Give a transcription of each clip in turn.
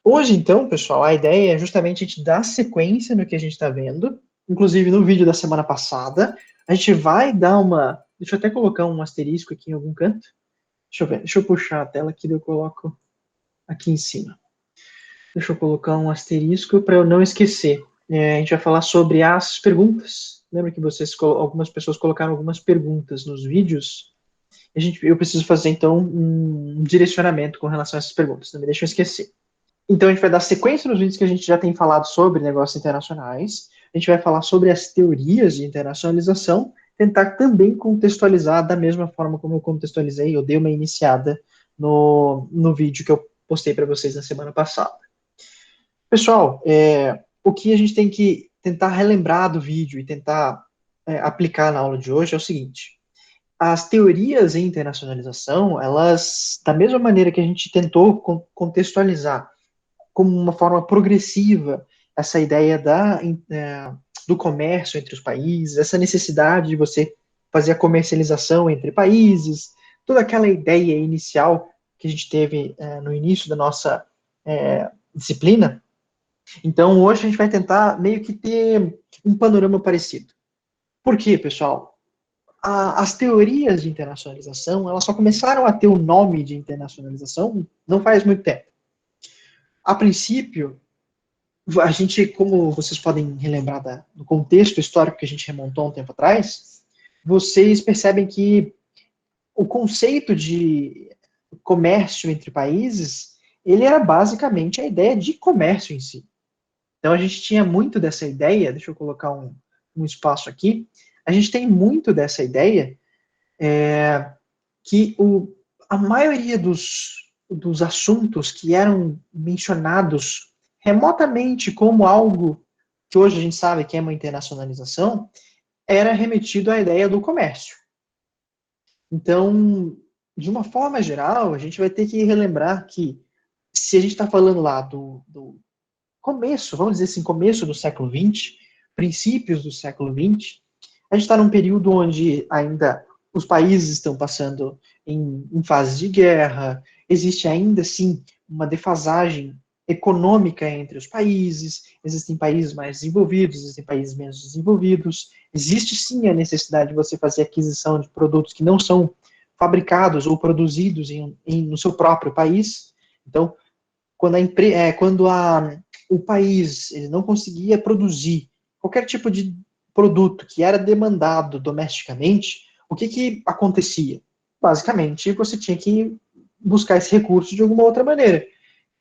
Hoje, então, pessoal, a ideia é justamente a gente dar sequência no que a gente está vendo. Inclusive, no vídeo da semana passada, a gente vai dar uma. Deixa eu até colocar um asterisco aqui em algum canto. Deixa eu ver, deixa eu puxar a tela aqui, daí eu coloco aqui em cima. Deixa eu colocar um asterisco para eu não esquecer. A gente vai falar sobre as perguntas. Lembra que algumas pessoas colocaram algumas perguntas nos vídeos? Eu preciso fazer, então, um direcionamento com relação a essas perguntas. Não me deixa eu esquecer. Então, a gente vai dar sequência nos vídeos que a gente já tem falado sobre negócios internacionais. A gente vai falar sobre as teorias de internacionalização, tentar também contextualizar da mesma forma como eu contextualizei, eu dei uma iniciada no vídeo que eu postei para vocês na semana passada. Pessoal, o que a gente tem que tentar relembrar do vídeo e tentar aplicar na aula de hoje é o seguinte: as teorias em internacionalização, elas, da mesma maneira que a gente tentou contextualizar como uma forma progressiva essa ideia do comércio entre os países, essa necessidade de você fazer a comercialização entre países, toda aquela ideia inicial que a gente teve no início da nossa disciplina. Então, hoje a gente vai tentar meio que ter um panorama parecido. Por quê, pessoal? As teorias de internacionalização, elas só começaram a ter o nome de internacionalização não faz muito tempo. A princípio, a gente, como vocês podem relembrar do contexto histórico que a gente remontou um tempo atrás, vocês percebem que o conceito de comércio entre países, ele era basicamente a ideia de comércio em si. Então a gente tinha muito dessa ideia, deixa eu colocar um espaço aqui, a gente tem muito dessa ideia que a maioria dos assuntos que eram mencionados remotamente como algo que hoje a gente sabe que é uma internacionalização, era remetido à ideia do comércio. Então, de uma forma geral, a gente vai ter que relembrar que se a gente está falando lá do começo, vamos dizer assim, começo do século XX, princípios do século XX, a gente está num período onde ainda os países estão passando em fases de guerra, existe ainda, sim, uma defasagem econômica entre os países, existem países mais desenvolvidos, existem países menos desenvolvidos, existe sim a necessidade de você fazer aquisição de produtos que não são fabricados ou produzidos no seu próprio país. Então, quando o país ele não conseguia produzir qualquer tipo de produto que era demandado domesticamente, o que acontecia? Basicamente, você tinha que buscar esse recurso de alguma outra maneira.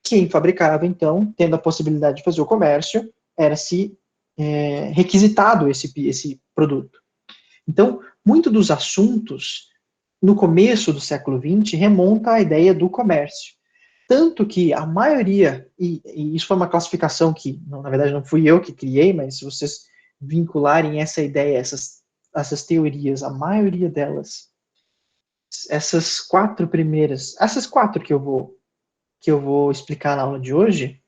Quem fabricava, então, tendo a possibilidade de fazer o comércio, era-se requisitado esse produto. Então, muito dos assuntos, no começo do século XX, remonta à ideia do comércio. Tanto que a maioria, e isso foi uma classificação que, na verdade, não fui eu que criei, mas se vocês vincularem essa ideia, essas teorias, a maioria delas, essas quatro que eu vou explicar na aula de hoje,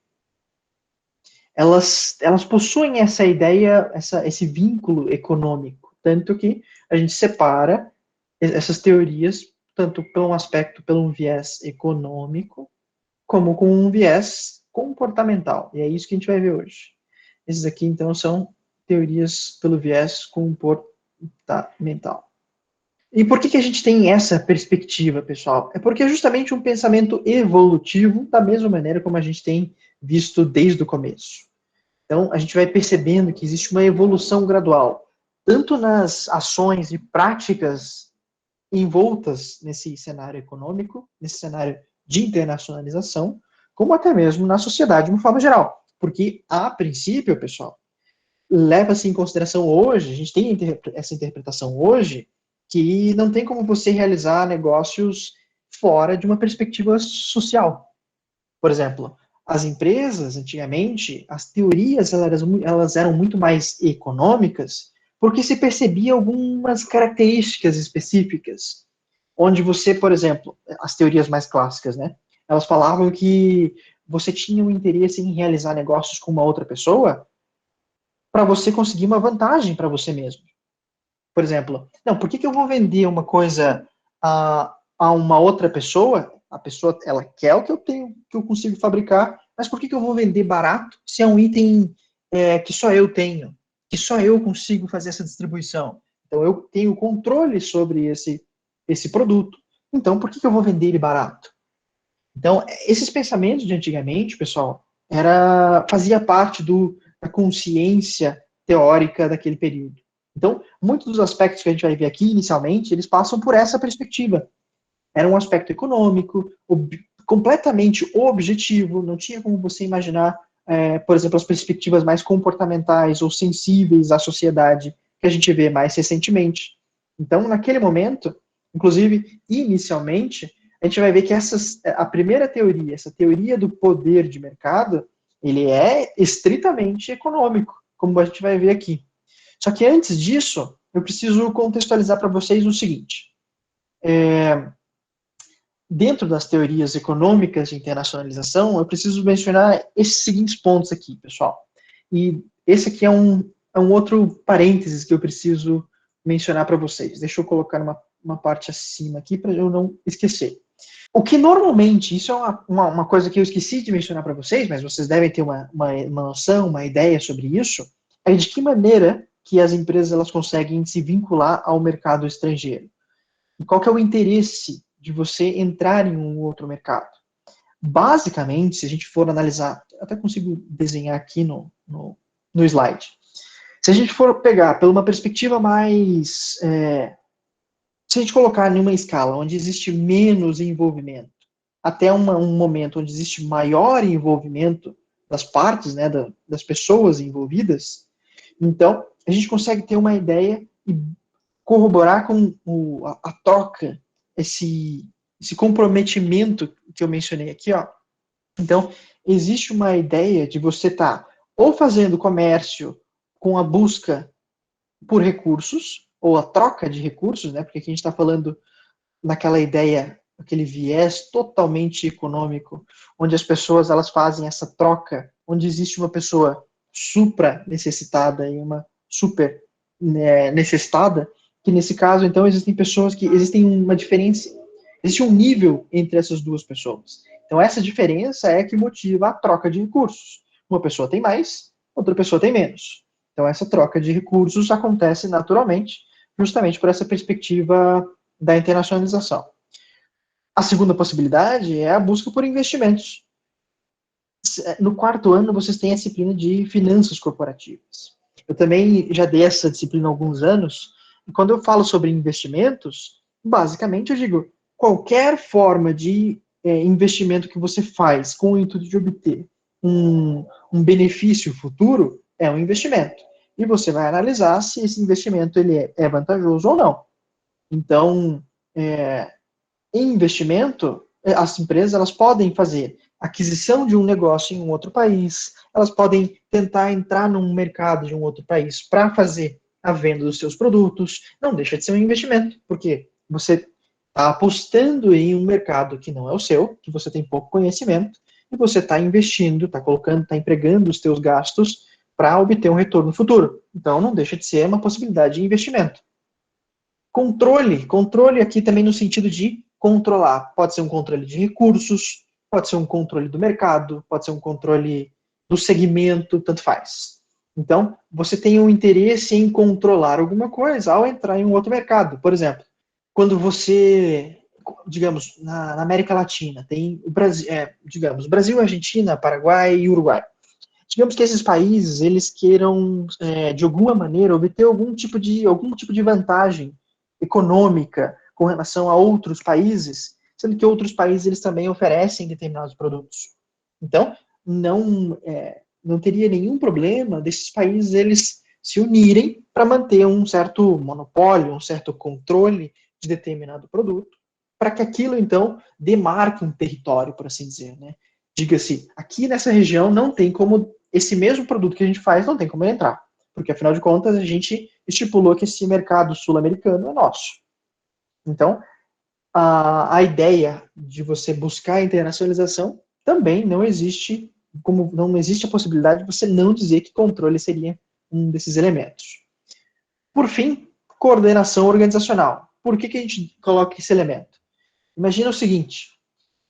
elas possuem essa ideia, esse vínculo econômico, tanto que a gente separa essas teorias tanto pelo aspecto, pelo viés econômico, como com um viés comportamental. E é isso que a gente vai ver hoje. Esses aqui, então, são teorias pelo viés comportamental. E por que a gente tem essa perspectiva, pessoal? É porque é justamente um pensamento evolutivo, da mesma maneira como a gente tem visto desde o começo. Então, a gente vai percebendo que existe uma evolução gradual, tanto nas ações e práticas envoltas nesse cenário econômico, nesse cenário de internacionalização, como até mesmo na sociedade de uma forma geral. Porque, a princípio, pessoal, leva-se em consideração hoje, a gente tem essa interpretação hoje, que não tem como você realizar negócios fora de uma perspectiva social. Por exemplo, as empresas, antigamente, as teorias elas eram muito mais econômicas, porque se percebia algumas características específicas, onde você, por exemplo, as teorias mais clássicas, né? Elas falavam que você tinha um interesse em realizar negócios com uma outra pessoa para você conseguir uma vantagem para você mesmo. Por exemplo, não, por que eu vou vender uma coisa a uma outra pessoa? A pessoa, ela quer o que eu tenho, que eu consigo fabricar, Mas por que eu vou vender barato se é um item que só eu tenho, que só eu consigo fazer essa distribuição? Então, eu tenho controle sobre esse produto. Então, por que eu vou vender ele barato? Então, esses pensamentos de antigamente, pessoal, fazia parte da consciência teórica daquele período. Então, muitos dos aspectos que a gente vai ver aqui inicialmente, eles passam por essa perspectiva. Era um aspecto econômico, completamente objetivo, não tinha como você imaginar, por exemplo, as perspectivas mais comportamentais ou sensíveis à sociedade que a gente vê mais recentemente. Então, naquele momento, inclusive, inicialmente, a gente vai ver que a primeira teoria, essa teoria do poder de mercado, ele é estritamente econômico, como a gente vai ver aqui. Só que antes disso, eu preciso contextualizar para vocês o seguinte. Dentro das teorias econômicas de internacionalização, eu preciso mencionar esses seguintes pontos aqui, pessoal. E esse aqui é um outro parênteses que eu preciso mencionar para vocês. Deixa eu colocar uma parte acima aqui para eu não esquecer. O que normalmente, isso é uma coisa que eu esqueci de mencionar para vocês, mas vocês devem ter uma noção, uma ideia sobre isso, é de que maneira que as empresas elas conseguem se vincular ao mercado estrangeiro. E qual que é o interesse de você entrar em um outro mercado? Basicamente, se a gente for analisar, até consigo desenhar aqui no slide. Se a gente for pegar pela uma perspectiva mais... se a gente colocar em uma escala onde existe menos envolvimento, até um momento onde existe maior envolvimento das partes, né, das pessoas envolvidas, então a gente consegue ter uma ideia e corroborar com a troca, esse comprometimento que eu mencionei aqui, ó. Então, existe uma ideia de você estar ou fazendo comércio com a busca por recursos, ou a troca de recursos, né? Porque aqui a gente está falando naquela ideia, aquele viés totalmente econômico, onde as pessoas elas fazem essa troca, onde existe uma pessoa supra necessitada e uma super necessitada, que nesse caso, então, existem uma diferença, existe um nível entre essas duas pessoas. Então, essa diferença é que motiva a troca de recursos. Uma pessoa tem mais, outra pessoa tem menos. Então, essa troca de recursos acontece naturalmente, justamente por essa perspectiva da internacionalização. A segunda possibilidade é a busca por investimentos. No quarto ano, vocês têm a disciplina de finanças corporativas. Eu também já dei essa disciplina há alguns anos, e quando eu falo sobre investimentos, basicamente eu digo, qualquer forma de investimento que você faz com o intuito de obter um benefício futuro, é um investimento. E você vai analisar se esse investimento ele é vantajoso ou não. Então, em investimento, as empresas elas podem fazer aquisição de um negócio em um outro país, elas podem tentar entrar num mercado de um outro país para fazer a venda dos seus produtos, não deixa de ser um investimento, porque você está apostando em um mercado que não é o seu, que você tem pouco conhecimento, e você está investindo, está colocando, está empregando os seus gastos para obter um retorno futuro. Então, não deixa de ser uma possibilidade de investimento. Controle aqui também no sentido de controlar. Pode ser um controle de recursos, pode ser um controle do mercado, pode ser um controle do segmento, tanto faz. Então, você tem um interesse em controlar alguma coisa ao entrar em um outro mercado. Por exemplo, quando você, digamos, na América Latina, tem o Brasil, digamos, Brasil, Argentina, Paraguai e Uruguai. Digamos que esses países, eles queiram, de alguma maneira, obter algum tipo de vantagem econômica com relação a outros países, sendo que outros países eles também oferecem determinados produtos. Então, não teria nenhum problema desses países eles se unirem para manter um certo monopólio, um certo controle de determinado produto, para que aquilo, então, demarque um território, por assim dizer, né? Diga-se, aqui nessa região não tem como, esse mesmo produto que a gente faz não tem como ele entrar, porque afinal de contas a gente estipulou que esse mercado sul-americano é nosso. Então, a ideia de você buscar a internacionalização também não existe, como não existe a possibilidade de você não dizer que controle seria um desses elementos. Por fim, coordenação organizacional. Por que a gente coloca esse elemento? Imagina o seguinte,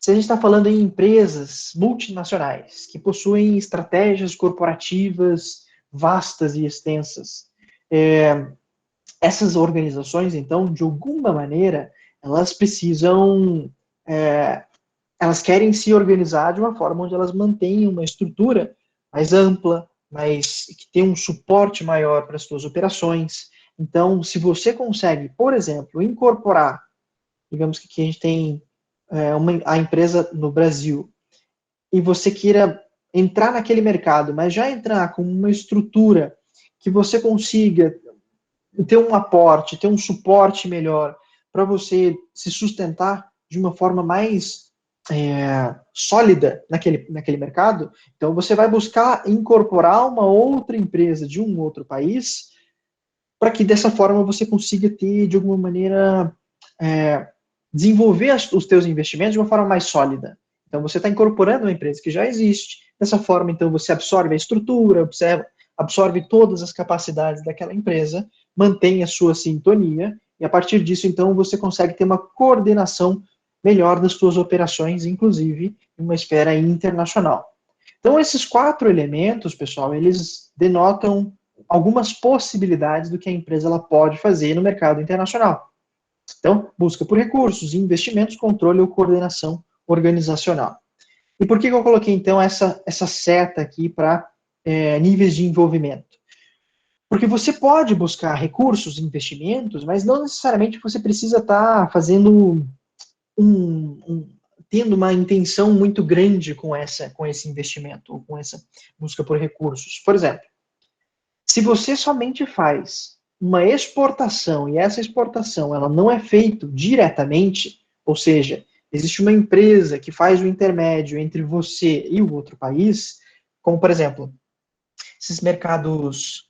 Se a gente está falando em empresas multinacionais que possuem estratégias corporativas vastas e extensas, essas organizações, então, de alguma maneira, elas precisam, é, elas querem se organizar de uma forma onde elas mantenham uma estrutura mais ampla, mais que tenha um suporte maior para as suas operações. Então, se você consegue, por exemplo, incorporar, digamos que aqui a gente tem a empresa no Brasil, e você queira entrar naquele mercado, mas já entrar com uma estrutura que você consiga ter um aporte, ter um suporte melhor para você se sustentar de uma forma mais sólida naquele mercado, então você vai buscar incorporar uma outra empresa de um outro país para que dessa forma você consiga ter, de alguma maneira, desenvolver os teus investimentos de uma forma mais sólida. Então você está incorporando uma empresa que já existe, dessa forma então você absorve a estrutura, absorve todas as capacidades daquela empresa, mantém a sua sintonia, e a partir disso, então, você consegue ter uma coordenação melhor das suas operações, inclusive em uma esfera internacional. Então, esses 4 elementos, pessoal, eles denotam algumas possibilidades do que a empresa ela pode fazer no mercado internacional. Então, busca por recursos, investimentos, controle ou coordenação organizacional. E por que eu coloquei, então, essa seta aqui para níveis de envolvimento? Porque você pode buscar recursos, investimentos, mas não necessariamente você precisa estar fazendo tendo uma intenção muito grande com esse investimento, ou com essa busca por recursos. Por exemplo, se você somente faz uma exportação e essa exportação ela não é feita diretamente, ou seja, existe uma empresa que faz o intermédio entre você e o outro país, como por exemplo, esses mercados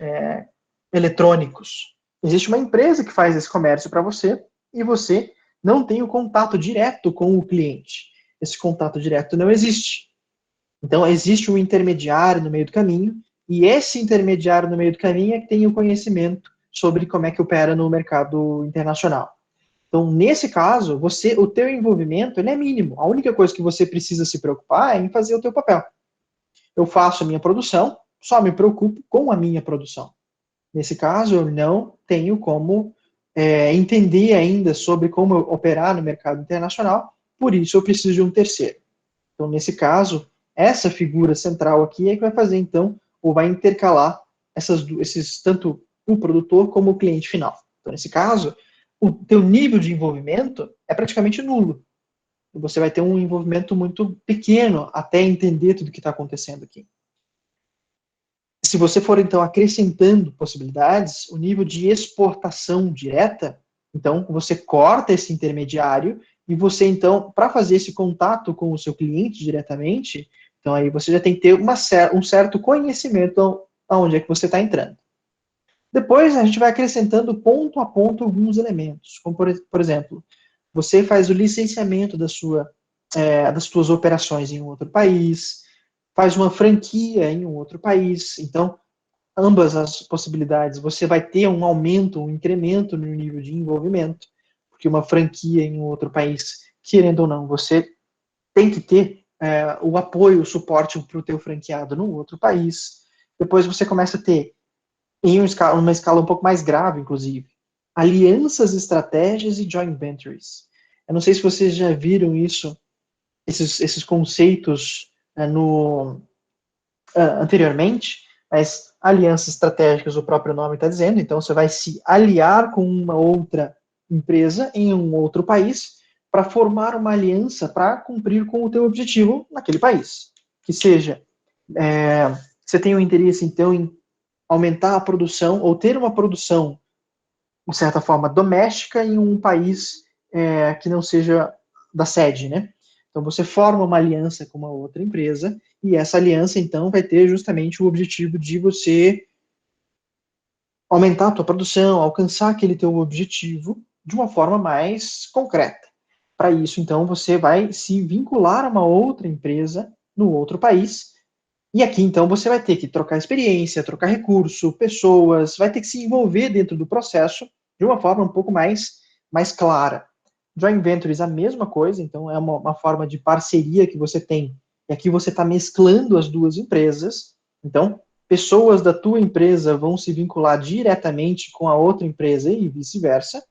eletrônicos. Existe uma empresa que faz esse comércio para você e você não tem o contato direto com o cliente. Esse contato direto não existe. Então, existe um intermediário no meio do caminho, e esse intermediário no meio do caminho é que tem o conhecimento sobre como é que opera no mercado internacional. Então, nesse caso, o teu envolvimento ele é mínimo. A única coisa que você precisa se preocupar é em fazer o teu papel. Eu faço a minha produção, só me preocupo com a minha produção. Nesse caso, eu não tenho como entender ainda sobre como operar no mercado internacional, por isso eu preciso de um terceiro. Então, nesse caso, essa figura central aqui é que vai fazer, então, ou vai intercalar tanto o produtor como o cliente final. Então, nesse caso, o teu nível de envolvimento é praticamente nulo. Você vai ter um envolvimento muito pequeno até entender tudo o que está acontecendo aqui. Se você for, então, acrescentando possibilidades, o nível de exportação direta, então, você corta esse intermediário e você, então, para fazer esse contato com o seu cliente diretamente, então aí você já tem que ter um certo conhecimento aonde é que você está entrando. Depois, a gente vai acrescentando ponto a ponto alguns elementos, como, por exemplo, você faz o licenciamento das suas operações em um outro país, faz uma franquia em um outro país. Então, ambas as possibilidades, você vai ter um aumento, um incremento no nível de envolvimento, porque uma franquia em um outro país, querendo ou não, você tem que ter o apoio, o suporte para o teu franqueado no outro país. Depois você começa a ter, em uma escala um pouco mais grave, inclusive, alianças, estratégias e joint ventures. Eu não sei se vocês já viram isso, esses conceitos anteriormente, mas alianças estratégicas, o próprio nome está dizendo, então você vai se aliar com uma outra empresa em um outro país para formar uma aliança para cumprir com o teu objetivo naquele país. Que seja, você tem um interesse, então, em aumentar a produção ou ter uma produção, de certa forma, doméstica em um país que não seja da sede, né? Então, você forma uma aliança com uma outra empresa e essa aliança, então, vai ter justamente o objetivo de você aumentar a tua produção, alcançar aquele teu objetivo de uma forma mais concreta. Para isso, então, você vai se vincular a uma outra empresa no outro país e aqui, então, você vai ter que trocar experiência, trocar recurso, pessoas, vai ter que se envolver dentro do processo de uma forma um pouco mais clara. Joint ventures, a mesma coisa, então é uma forma de parceria que você tem, e aqui você está mesclando as duas empresas, então pessoas da tua empresa vão se vincular diretamente com a outra empresa e vice-versa,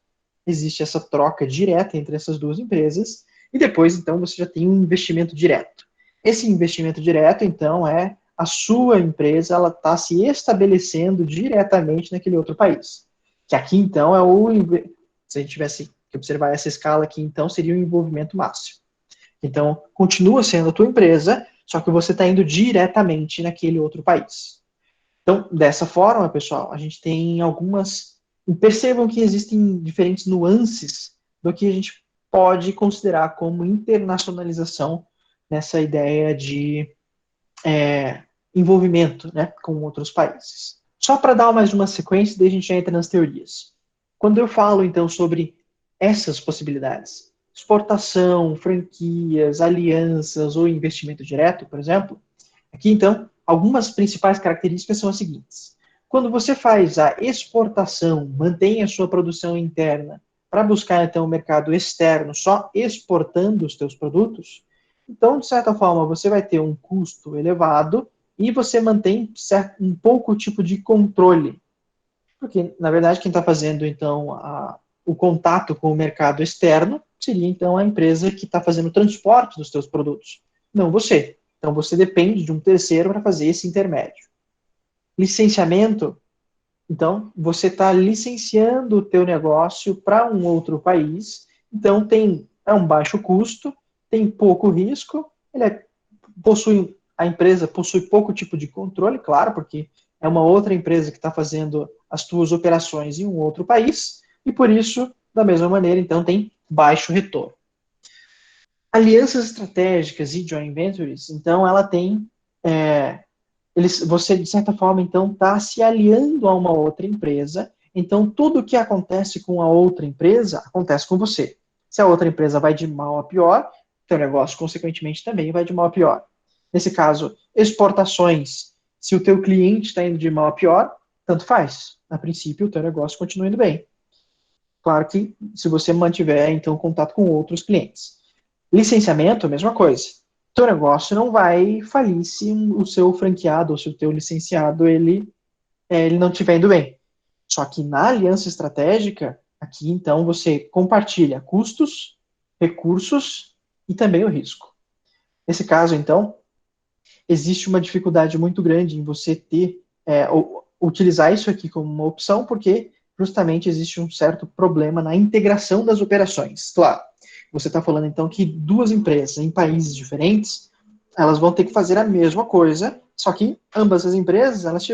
existe essa troca direta entre essas duas empresas, e depois, então, você já tem um investimento direto. Esse investimento direto, então, é a sua empresa, ela está se estabelecendo diretamente naquele outro país. Que aqui, então, se a gente tivesse que observar essa escala aqui, então, seria o envolvimento máximo. Então, continua sendo a tua empresa, só que você está indo diretamente naquele outro país. Então, dessa forma, pessoal, a gente tem algumas. Percebam que existem diferentes nuances do que a gente pode considerar como internacionalização nessa ideia de envolvimento, né, com outros países. Só para dar mais uma sequência, daí a gente já entra nas teorias. Quando eu falo, então, sobre essas possibilidades, exportação, franquias, alianças ou investimento direto, por exemplo, aqui, então, algumas principais características são as seguintes. Quando você faz a exportação, mantém a sua produção interna para buscar, então, o mercado externo só exportando os teus produtos, então, de certa forma, você vai ter um custo elevado e você mantém um pouco tipo de controle. Porque, na verdade, quem está fazendo, então, o contato com o mercado externo seria, então, a empresa que está fazendo o transporte dos seus produtos, não você. Então, você depende de um terceiro para fazer esse intermédio. Licenciamento, então, você está licenciando o teu negócio para um outro país, então é um baixo custo, tem pouco risco, a empresa possui pouco tipo de controle, claro, porque é uma outra empresa que está fazendo as tuas operações em um outro país, e por isso, da mesma maneira, então, tem baixo retorno. Alianças estratégicas e joint ventures, então, ela tem você, de certa forma, então, está se aliando a uma outra empresa, então tudo o que acontece com a outra empresa acontece com você. Se a outra empresa vai de mal a pior, seu negócio, consequentemente, também vai de mal a pior. Nesse caso, exportações, se o teu cliente está indo de mal a pior, tanto faz. A princípio, o teu negócio continua indo bem. Claro que se você mantiver, então, contato com outros clientes. Licenciamento, mesma coisa. Teu negócio não vai falir se o seu franqueado ou se o teu licenciado ele não estiver indo bem. Só que na aliança estratégica, aqui então você compartilha custos, recursos e também o risco. Nesse caso, então, existe uma dificuldade muito grande em você utilizar isso aqui como uma opção, porque justamente existe um certo problema na integração das operações. Claro, você está falando então que duas empresas em países diferentes, elas vão ter que fazer a mesma coisa, só que ambas as empresas, elas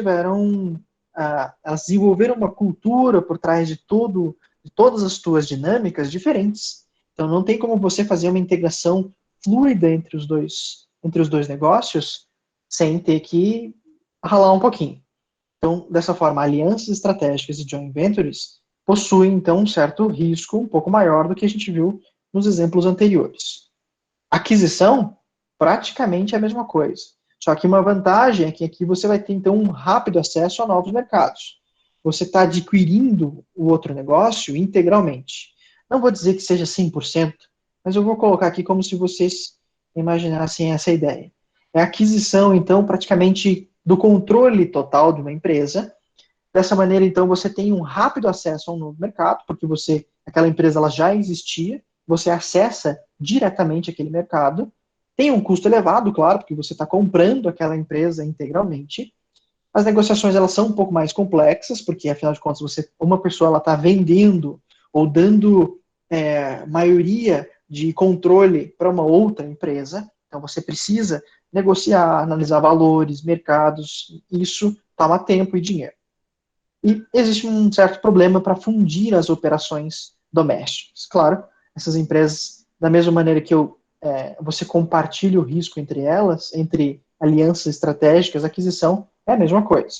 desenvolveram uma cultura por trás de todas as suas dinâmicas diferentes. Então não tem como você fazer uma integração fluida entre os dois negócios sem ter que ralar um pouquinho. Então, dessa forma, alianças estratégicas e joint ventures possuem, então, um certo risco um pouco maior do que a gente viu nos exemplos anteriores. Aquisição, praticamente é a mesma coisa. Só que uma vantagem é que aqui você vai ter, então, um rápido acesso a novos mercados. Você está adquirindo o outro negócio integralmente. Não vou dizer que seja 100%, mas eu vou colocar aqui como se vocês imaginassem essa ideia. É a aquisição, então, praticamente do controle total de uma empresa. Dessa maneira, então, você tem um rápido acesso a um novo mercado, porque aquela empresa ela já existia, você acessa diretamente aquele mercado. Tem um custo elevado, claro, porque você está comprando aquela empresa integralmente. As negociações elas são um pouco mais complexas, porque afinal de contas uma pessoa ela está vendendo ou dando maioria de controle para uma outra empresa. Então você precisa negociar, analisar valores, mercados. Isso toma tempo e dinheiro. E existe um certo problema para fundir as operações domésticas. Claro, essas empresas, da mesma maneira que você compartilha o risco entre elas, entre alianças estratégicas, aquisição, é a mesma coisa.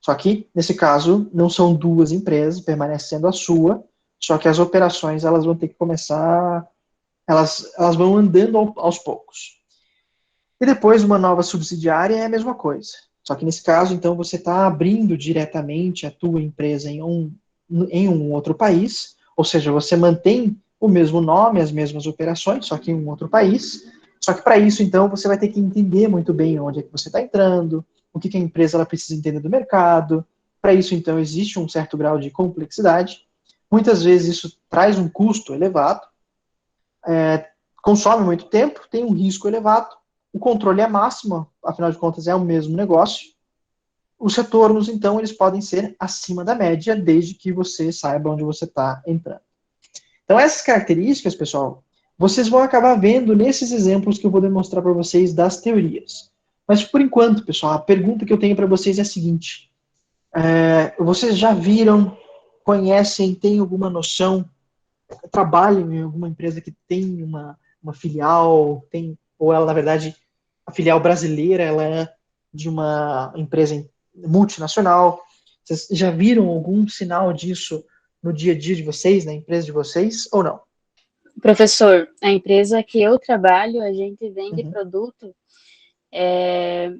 Só que, nesse caso, não são duas empresas, permanece sendo a sua, só que as operações elas vão ter que começar, elas vão andando aos poucos. E depois, uma nova subsidiária é a mesma coisa. Só que nesse caso, então, você está abrindo diretamente a tua empresa em um outro país, ou seja, você mantém o mesmo nome, as mesmas operações, só que em um outro país. Só que para isso, então, você vai ter que entender muito bem onde é que você está entrando, o que, que a empresa ela precisa entender do mercado. Para isso, então, existe um certo grau de complexidade. Muitas vezes isso traz um custo elevado, consome muito tempo, tem um risco elevado, o controle é máximo, afinal de contas é o mesmo negócio. Os retornos, então, eles podem ser acima da média, desde que você saiba onde você está entrando. Então, essas características, pessoal, vocês vão acabar vendo nesses exemplos que eu vou demonstrar para vocês das teorias. Mas, por enquanto, pessoal, a pergunta que eu tenho para vocês é a seguinte. Vocês já viram, conhecem, têm alguma noção, trabalham em alguma empresa que tem uma filial, ou ela, na verdade, a filial brasileira, ela é de uma empresa multinacional. Vocês já viram algum sinal disso no dia a dia de vocês, na empresa de vocês, ou não? Professor, a empresa que eu trabalho, a gente vende Uhum. produto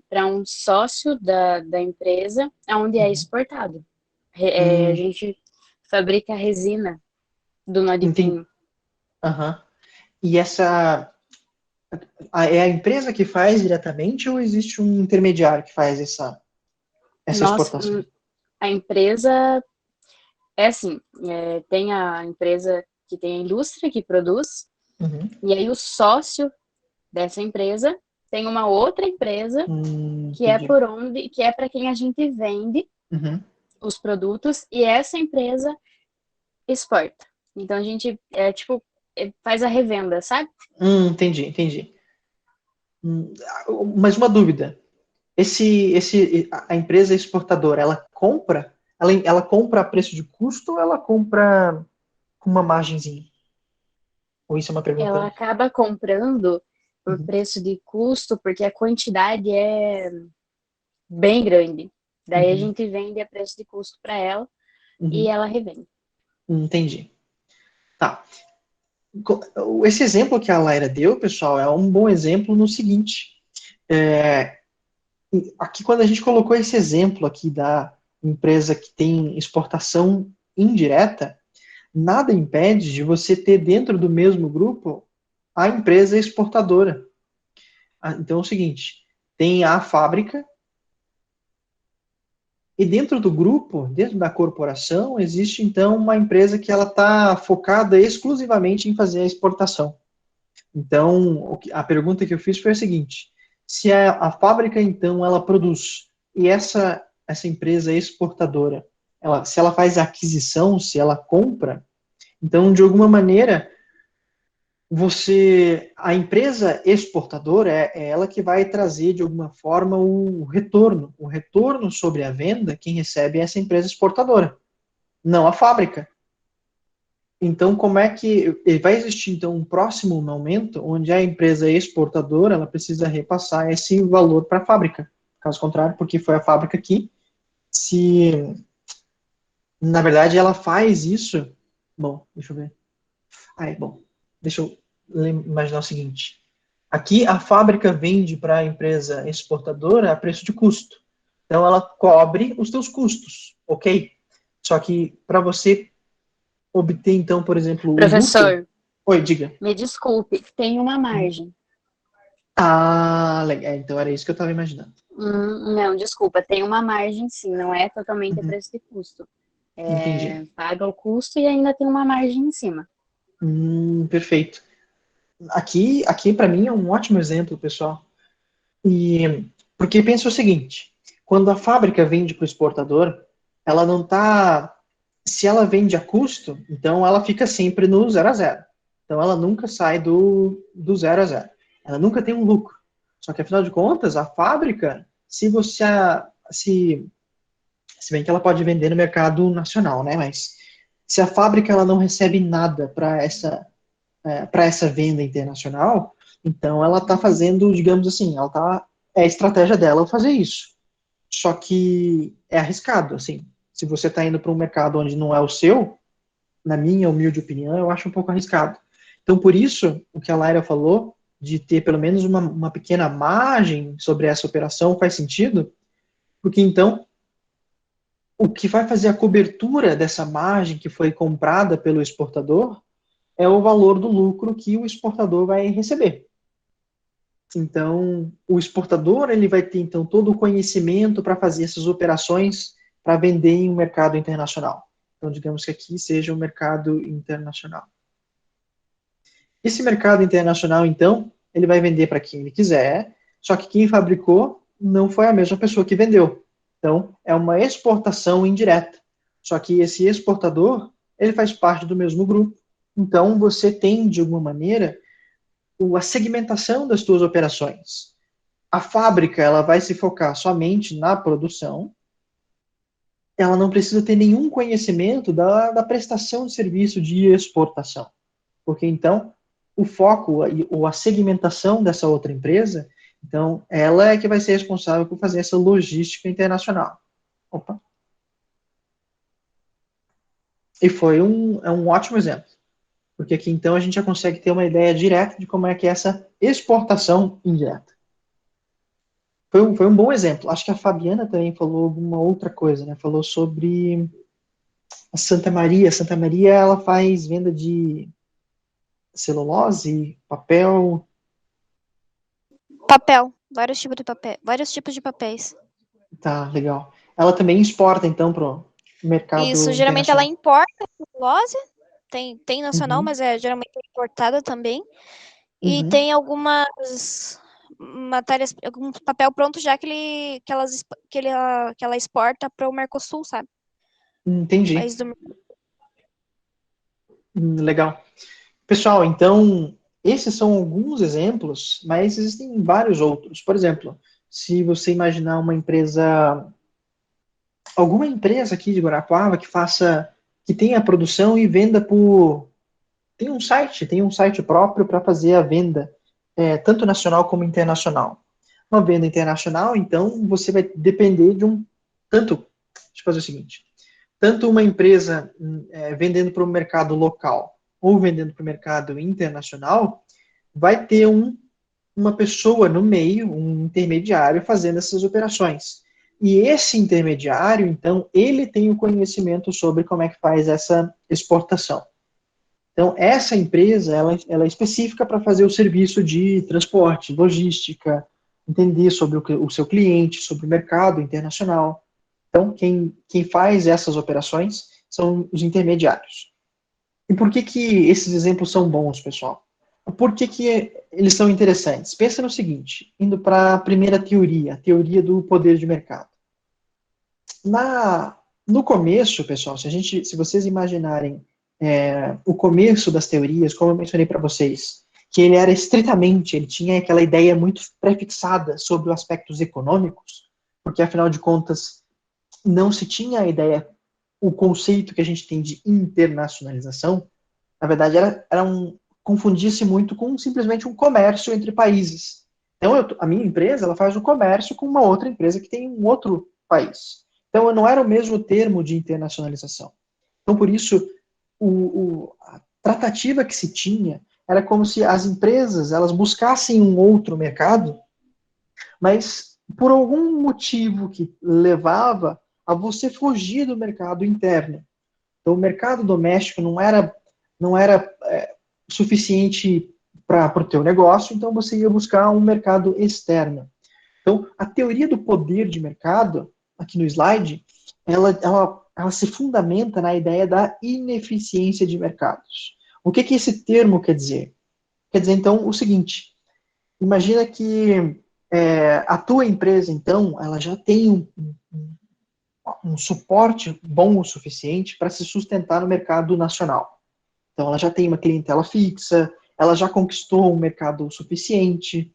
para um sócio da empresa, onde é Uhum. exportado. A Hum, gente fabrica resina do nó de entendi. pinho. Uhum. E é a empresa que faz diretamente ou existe um intermediário que faz essa Nós, exportação? a empresa é assim, tem a empresa que tem a indústria que produz, Uhum. e aí o sócio dessa empresa tem uma outra empresa que é Entendi. que é para quem a gente vende Uhum. os produtos, e essa empresa exporta. Então a gente faz a revenda, sabe? Entendi. Mas uma dúvida. A empresa exportadora, ela compra a preço de custo ou ela compra com uma margenzinha? Ou isso é uma Ela pergunta? acaba comprando por Uhum. preço de custo, porque a quantidade é bem grande. Daí a Uhum. gente vende a preço de custo para ela e Uhum. ela revende. Entendi. Tá. Esse exemplo que a Laira deu, pessoal, é um bom exemplo no seguinte. É, aqui, quando a gente colocou esse exemplo aqui da empresa que tem exportação indireta, nada impede de você ter dentro do mesmo grupo a empresa exportadora. Então é o seguinte, tem a fábrica e dentro do grupo, dentro da corporação, existe então uma empresa que ela está focada exclusivamente em fazer a exportação. Então, a pergunta que eu fiz foi a seguinte: se a fábrica então ela produz e essa empresa exportadora, se ela faz a aquisição, se ela compra, então de alguma maneira a empresa exportadora é ela que vai trazer de alguma forma o retorno sobre a venda, quem recebe é essa empresa exportadora, não a fábrica. Então, como é que vai existir então um próximo momento onde a empresa exportadora ela precisa repassar esse valor para a fábrica? Caso contrário, porque foi a fábrica que, se na verdade ela faz isso, bom, deixa eu ver. Bom, deixa eu imaginar o seguinte. Aqui a fábrica vende para a empresa exportadora a preço de custo. Então ela cobre os seus custos, ok? Só que para você obter então, por exemplo, o lucro. Professor, Oi, diga. me desculpe, tem uma margem. Ah, legal. Então era isso que eu estava imaginando. Não, desculpa, tem uma margem sim, não é totalmente a Uhum, preço de custo. entendi. Paga o custo e ainda tem uma margem em cima. Perfeito. Aqui para mim é um ótimo exemplo, pessoal. E porque pensa o seguinte: quando a fábrica vende para o exportador, ela não está. Se ela vende a custo, então ela fica sempre no zero a zero. Então ela nunca sai do zero a zero. Ela nunca tem um lucro. Só que afinal de contas, a fábrica, se bem que ela pode vender no mercado nacional, né? Mas se a fábrica ela não recebe nada para essa venda internacional, então ela está fazendo, digamos assim, é a estratégia dela fazer isso. Só que é arriscado, assim. Se você está indo para um mercado onde não é o seu, na minha humilde opinião, eu acho um pouco arriscado. Então, por isso, o que a Laira falou, de ter pelo menos uma pequena margem sobre essa operação, faz sentido, porque então o que vai fazer a cobertura dessa margem que foi comprada pelo exportador é o valor do lucro que o exportador vai receber. Então, o exportador ele vai ter então todo o conhecimento para fazer essas operações para vender em um mercado internacional. Então, digamos que aqui seja um mercado internacional. Esse mercado internacional, então, ele vai vender para quem ele quiser, só que quem fabricou não foi a mesma pessoa que vendeu. Então, é uma exportação indireta. Só que esse exportador, ele faz parte do mesmo grupo. Então, você tem, de alguma maneira, a segmentação das suas operações. A fábrica, ela vai se focar somente na produção, ela não precisa ter nenhum conhecimento da prestação de serviço de exportação. Porque, então, o foco ou a segmentação dessa outra empresa, então, ela é que vai ser responsável por fazer essa logística internacional. Opa. E foi um ótimo exemplo. Porque aqui, então, a gente já consegue ter uma ideia direta de como é que é essa exportação indireta. Foi um bom exemplo. Acho que a Fabiana também falou alguma outra coisa, né? Falou sobre a Santa Maria. Santa Maria, ela faz venda de celulose, papel. Papel, vários tipos de papel, vários tipos de papéis. Tá, legal. Ela também exporta, então, para o Isso, mercado geralmente ela internacional. importa a celulose, tem nacional, Uhum, mas geralmente é importada também. E uhum, tem algumas matérias, algum papel pronto já que ela exporta para o Mercosul, sabe? entendi. País do Legal. Pessoal, então, esses são alguns exemplos, mas existem vários outros. Por exemplo, se você imaginar uma empresa, alguma empresa aqui de Guarapuava que tenha produção e venda tem um site próprio para fazer a venda, tanto nacional como internacional. Uma venda internacional, então, você vai depender deixa eu fazer o seguinte, tanto uma empresa vendendo para o mercado local ou vendendo para o mercado internacional, vai ter uma pessoa no meio, um intermediário, fazendo essas operações. E esse intermediário, então, ele tem o conhecimento sobre como é que faz essa exportação. Então, essa empresa, ela é específica para fazer o serviço de transporte, logística, entender sobre o seu cliente, sobre o mercado internacional. Então, quem faz essas operações são os intermediários. E por que esses exemplos são bons, pessoal? Por que eles são interessantes? Pensa no seguinte, indo para a primeira teoria, a teoria do poder de mercado. No começo, pessoal, se vocês imaginarem o começo das teorias, como eu mencionei para vocês, que ele tinha aquela ideia muito prefixada sobre os aspectos econômicos, porque afinal de contas não se tinha a ideia, o conceito que a gente tem de internacionalização, na verdade confundia-se muito com simplesmente um comércio entre países. Então, a minha empresa, ela faz o comércio com uma outra empresa que tem um outro país. Então, não era o mesmo termo de internacionalização. Então, por isso, a tratativa que se tinha era como se as empresas elas buscassem um outro mercado, mas por algum motivo que levava a você fugir do mercado interno. Então, o mercado doméstico não era suficiente para o teu negócio, então você ia buscar um mercado externo. Então, a teoria do poder de mercado, aqui no slide, ela se fundamenta na ideia da ineficiência de mercados. O que esse termo quer dizer? Quer dizer, então, o seguinte, imagina que a tua empresa, então, ela já tem um suporte bom o suficiente para se sustentar no mercado nacional. Então, ela já tem uma clientela fixa, ela já conquistou um mercado suficiente.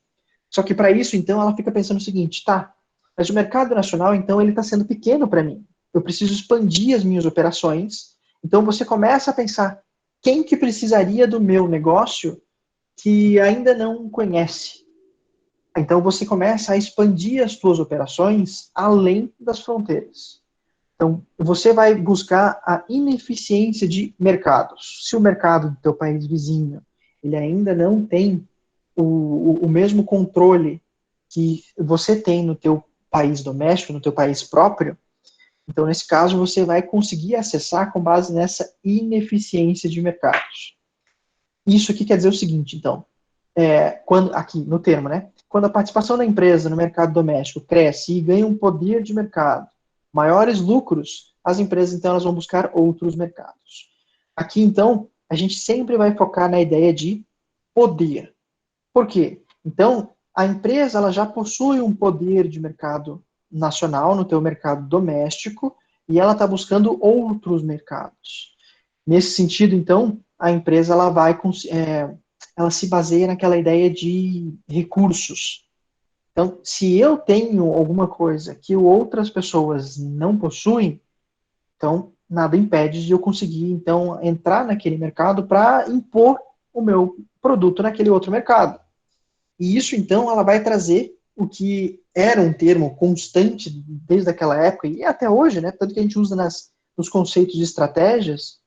Só que para isso, então, ela fica pensando o seguinte, tá, mas o mercado nacional, então, ele está sendo pequeno para mim. Eu preciso expandir as minhas operações. Então, você começa a pensar, quem que precisaria do meu negócio que ainda não conhece? Então, você começa a expandir as suas operações além das fronteiras. Então, você vai buscar a ineficiência de mercados. Se o mercado do teu país vizinho ele ainda não tem o mesmo controle que você tem no teu país doméstico, no teu país próprio, então, nesse caso, você vai conseguir acessar com base nessa ineficiência de mercados. Isso aqui quer dizer o seguinte, então, quando, aqui no termo, né? Quando a participação da empresa no mercado doméstico cresce e ganha um poder de mercado, maiores lucros, as empresas, então, elas vão buscar outros mercados. Aqui, então, a gente sempre vai focar na ideia de poder. Por quê? Então, a empresa ela já possui um poder de mercado nacional no teu mercado doméstico e ela está buscando outros mercados. Nesse sentido, então, a empresa ela se baseia naquela ideia de recursos. Então, se eu tenho alguma coisa que outras pessoas não possuem, então nada impede de eu conseguir então entrar naquele mercado para impor o meu produto naquele outro mercado. E isso, então, ela vai trazer o que era um termo constante desde aquela época e até hoje, né? Tanto que a gente usa nos conceitos de estratégias,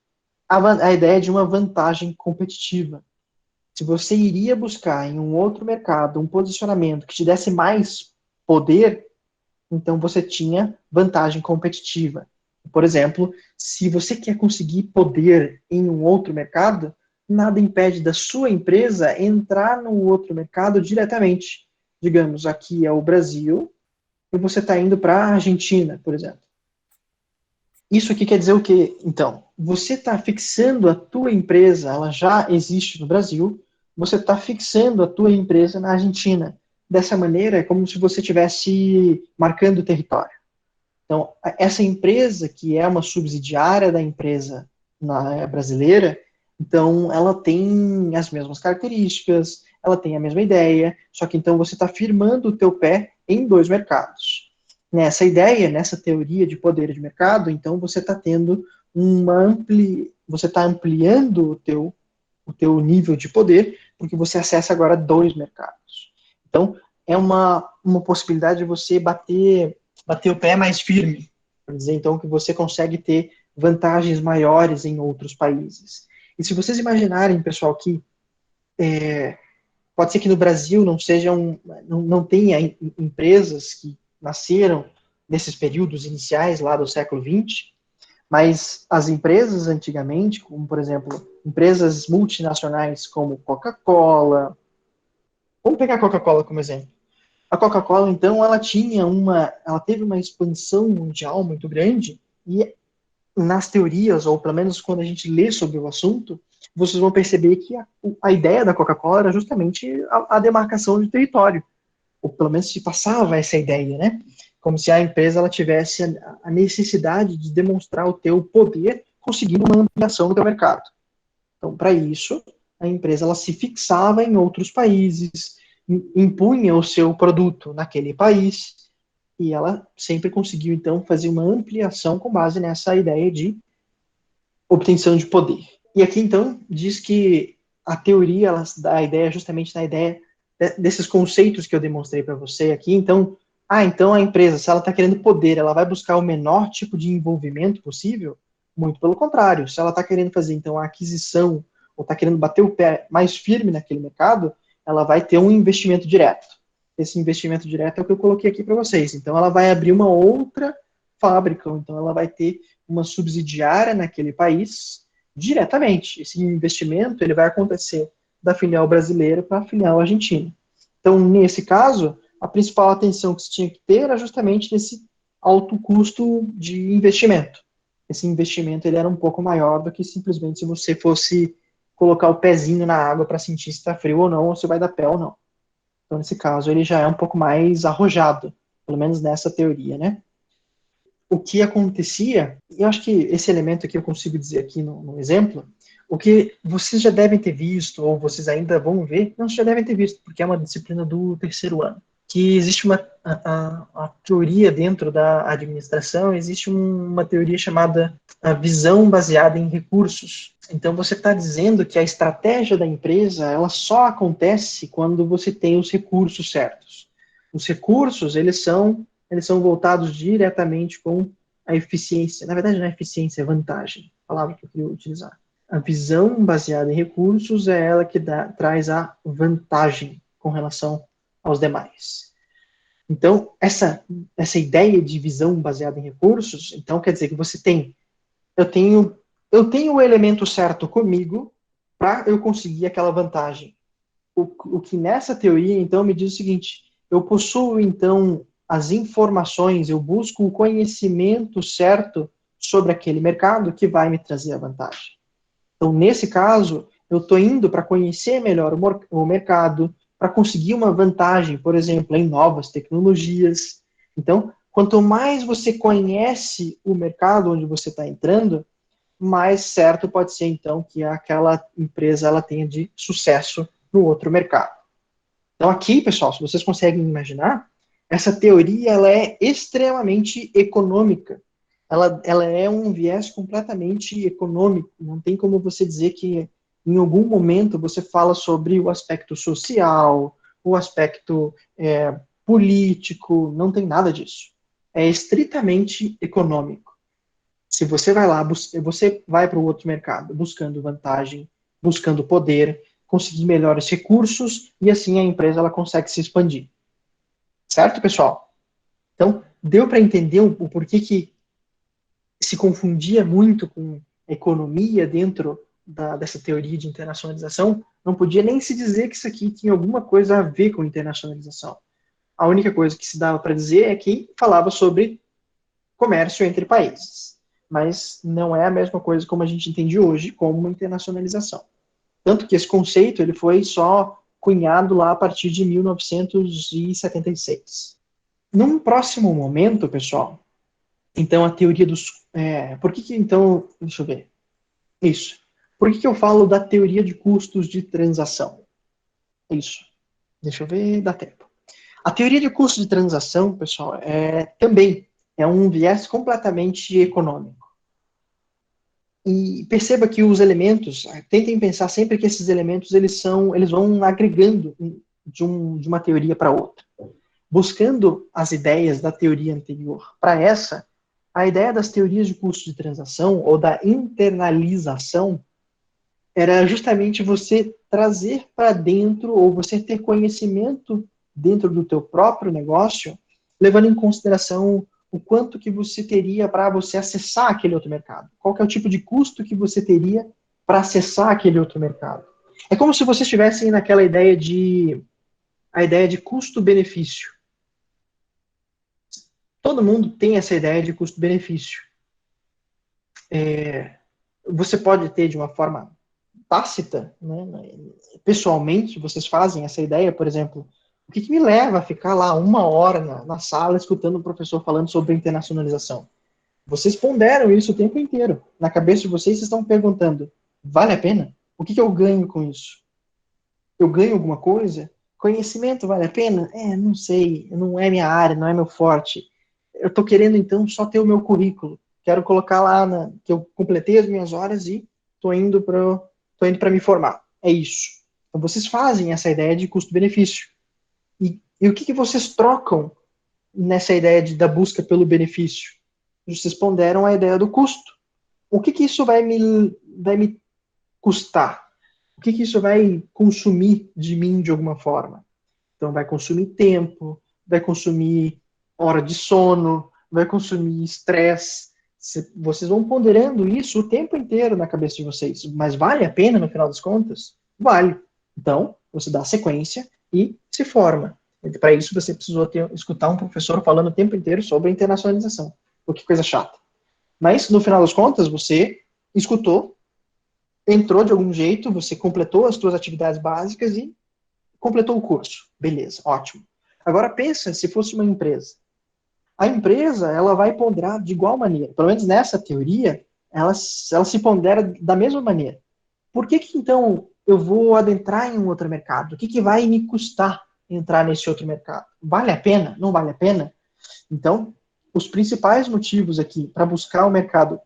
a ideia de uma vantagem competitiva. Se você iria buscar em um outro mercado um posicionamento que te desse mais poder, então você tinha vantagem competitiva. Por exemplo, se você quer conseguir poder em um outro mercado, nada impede da sua empresa entrar no outro mercado diretamente. Digamos, aqui é o Brasil, e você está indo para a Argentina, por exemplo. Isso aqui quer dizer o quê? Então, você está fixando a tua empresa, ela já existe no Brasil, você está fixando a tua empresa na Argentina. Dessa maneira, é como se você estivesse marcando o território. Então, essa empresa, que é uma subsidiária da empresa brasileira, então ela tem as mesmas características, ela tem a mesma ideia, só que então você está firmando o teu pé em dois mercados. Nessa ideia, nessa teoria de poder de mercado, então você está tendo você está ampliando o teu nível de poder, porque você acessa agora dois mercados. Então, é uma possibilidade de você bater o pé mais firme, para dizer então que você consegue ter vantagens maiores em outros países. E se vocês imaginarem, pessoal, que pode ser que no Brasil não tenha empresas que nasceram nesses períodos iniciais lá do século XX, mas as empresas antigamente, como por exemplo, empresas multinacionais como Coca-Cola, vamos pegar a Coca-Cola como exemplo. A Coca-Cola, então, ela teve uma expansão mundial muito grande e nas teorias, ou pelo menos quando a gente lê sobre o assunto, vocês vão perceber que a ideia da Coca-Cola era justamente a demarcação de território, ou pelo menos se passava essa ideia, né? Como se a empresa ela tivesse a necessidade de demonstrar o teu poder conseguindo uma ampliação do teu mercado. Então, para isso, a empresa ela se fixava em outros países, impunha o seu produto naquele país, e ela sempre conseguiu, então, fazer uma ampliação com base nessa ideia de obtenção de poder. E aqui, então, diz que a teoria, ela dá a ideia justamente na ideia desses conceitos que eu demonstrei para você aqui. Então, então a empresa, se ela está querendo poder, ela vai buscar o menor tipo de envolvimento possível? Muito pelo contrário. Se ela está querendo fazer, então, a aquisição, ou está querendo bater o pé mais firme naquele mercado, ela vai ter um investimento direto. Esse investimento direto é o que eu coloquei aqui para vocês. Então, ela vai abrir uma outra fábrica, ou então ela vai ter uma subsidiária naquele país diretamente. Esse investimento ele vai acontecer da filial brasileira para a filial argentina. Então, nesse caso, a principal atenção que se tinha que ter era justamente nesse alto custo de investimento. Esse investimento ele era um pouco maior do que simplesmente se você fosse colocar o pezinho na água para sentir se está frio ou não, ou se vai dar pé ou não. Então, nesse caso, ele já é um pouco mais arrojado, pelo menos nessa teoria, né? O que acontecia, e eu acho que esse elemento aqui eu consigo dizer aqui no exemplo, o que vocês já devem ter visto, ou vocês ainda vão ver, não, vocês já devem ter visto, porque é uma disciplina do terceiro ano, que existe a teoria dentro da administração, existe uma teoria chamada a visão baseada em recursos. Então, você está dizendo que a estratégia da empresa, ela só acontece quando você tem os recursos certos. Os recursos, eles são voltados diretamente com a eficiência. Na verdade, não é eficiência, é vantagem. A palavra que eu queria utilizar. A visão baseada em recursos é ela que traz a vantagem com relação aos demais. Então, essa ideia de visão baseada em recursos, então quer dizer que você tem, eu tenho o elemento certo comigo para eu conseguir aquela vantagem. O que nessa teoria, então, me diz o seguinte: eu possuo, então, as informações, eu busco o conhecimento certo sobre aquele mercado que vai me trazer a vantagem. Então, nesse caso, eu estou indo para conhecer melhor o mercado, para conseguir uma vantagem, por exemplo, em novas tecnologias. Então, quanto mais você conhece o mercado onde você está entrando, mais certo pode ser, então, que aquela empresa ela tenha de sucesso no outro mercado. Então, aqui, pessoal, se vocês conseguem imaginar, essa teoria ela é extremamente econômica. Ela é um viés completamente econômico. Não tem como você dizer que em algum momento você fala sobre o aspecto social, o aspecto político, não tem nada disso. É estritamente econômico. Se você vai lá, você vai para o outro mercado buscando vantagem, buscando poder, conseguir melhores recursos e assim a empresa ela consegue se expandir. Certo, pessoal? Então, deu para entender o porquê que se confundia muito com economia dentro dessa teoria de internacionalização? Não podia nem se dizer que isso aqui tinha alguma coisa a ver com internacionalização. A única coisa que se dava para dizer é que falava sobre comércio entre países. Mas não é a mesma coisa como a gente entende hoje como uma internacionalização. Tanto que esse conceito ele foi só cunhado lá a partir de 1976. Num próximo momento, pessoal, então a teoria dos... por que então... Deixa eu ver. Isso. Por que eu falo da teoria de custos de transação? Isso. Deixa eu ver, dá tempo. A teoria de custos de transação, pessoal, também é um viés completamente econômico. E perceba que os elementos, tentem pensar sempre que esses elementos eles vão agregando de uma teoria para outra. Buscando as ideias da teoria anterior para essa, a ideia das teorias de custo de transação ou da internalização era justamente você trazer para dentro ou você ter conhecimento dentro do teu próprio negócio, levando em consideração o quanto que você teria para você acessar aquele outro mercado. Qual que é o tipo de custo que você teria para acessar aquele outro mercado. É como se vocês estivessem naquela ideia de custo-benefício. Todo mundo tem essa ideia de custo-benefício. Você pode ter de uma forma tácita, né? Pessoalmente, vocês fazem essa ideia, por exemplo, o que me leva a ficar lá 1 hora na sala escutando o professor falando sobre internacionalização? Vocês ponderam isso o tempo inteiro. Na cabeça de vocês estão perguntando, vale a pena? O que eu ganho com isso? Eu ganho alguma coisa? Conhecimento vale a pena? Não sei, não é minha área, não é meu forte. Eu estou querendo, então, só ter o meu currículo. Quero colocar lá que eu completei as minhas horas e estou indo para me formar. É isso. Então, vocês fazem essa ideia de custo-benefício. E o que vocês trocam nessa ideia da busca pelo benefício? Vocês ponderam a ideia do custo. O que isso vai me custar? O que isso vai consumir de mim de alguma forma? Então, vai consumir tempo, vai consumir hora de sono, vai consumir estresse. Vocês vão ponderando isso o tempo inteiro na cabeça de vocês. Mas vale a pena, no final das contas? Vale. Então, você dá sequência e se forma. Para isso, você precisou escutar um professor falando o tempo inteiro sobre internacionalização. Pô, que coisa chata. Mas, no final das contas, você escutou, entrou de algum jeito, você completou as suas atividades básicas e completou o curso. Beleza, ótimo. Agora pensa se fosse uma empresa. A empresa, ela vai ponderar de igual maneira. Pelo menos nessa teoria, ela se pondera da mesma maneira. Por que então eu vou adentrar em um outro mercado? O que vai me custar entrar nesse outro mercado? Vale a pena? Não vale a pena? Então, os principais motivos aqui para buscar o mercado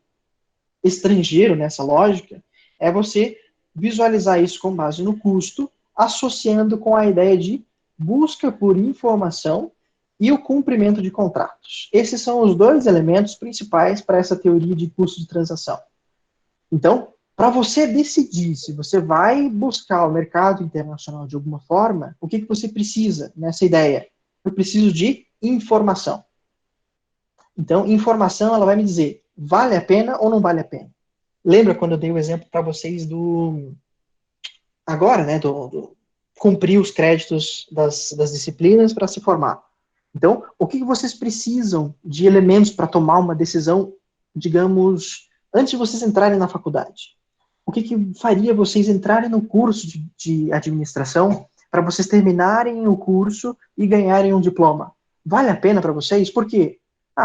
estrangeiro nessa lógica é você visualizar isso com base no custo, associando com a ideia de busca por informação e o cumprimento de contratos. Esses são os dois elementos principais para essa teoria de custo de transação. Então, para você decidir se você vai buscar o mercado internacional de alguma forma, o que você precisa nessa ideia? Eu preciso de informação. Então, informação, ela vai me dizer, vale a pena ou não vale a pena? Lembra quando eu dei o exemplo para vocês do agora, né, cumprir os créditos das disciplinas para se formar. Então, o que vocês precisam de elementos para tomar uma decisão, digamos, antes de vocês entrarem na faculdade? O que faria vocês entrarem no curso de administração para vocês terminarem o curso e ganharem um diploma? Vale a pena para vocês? Por quê?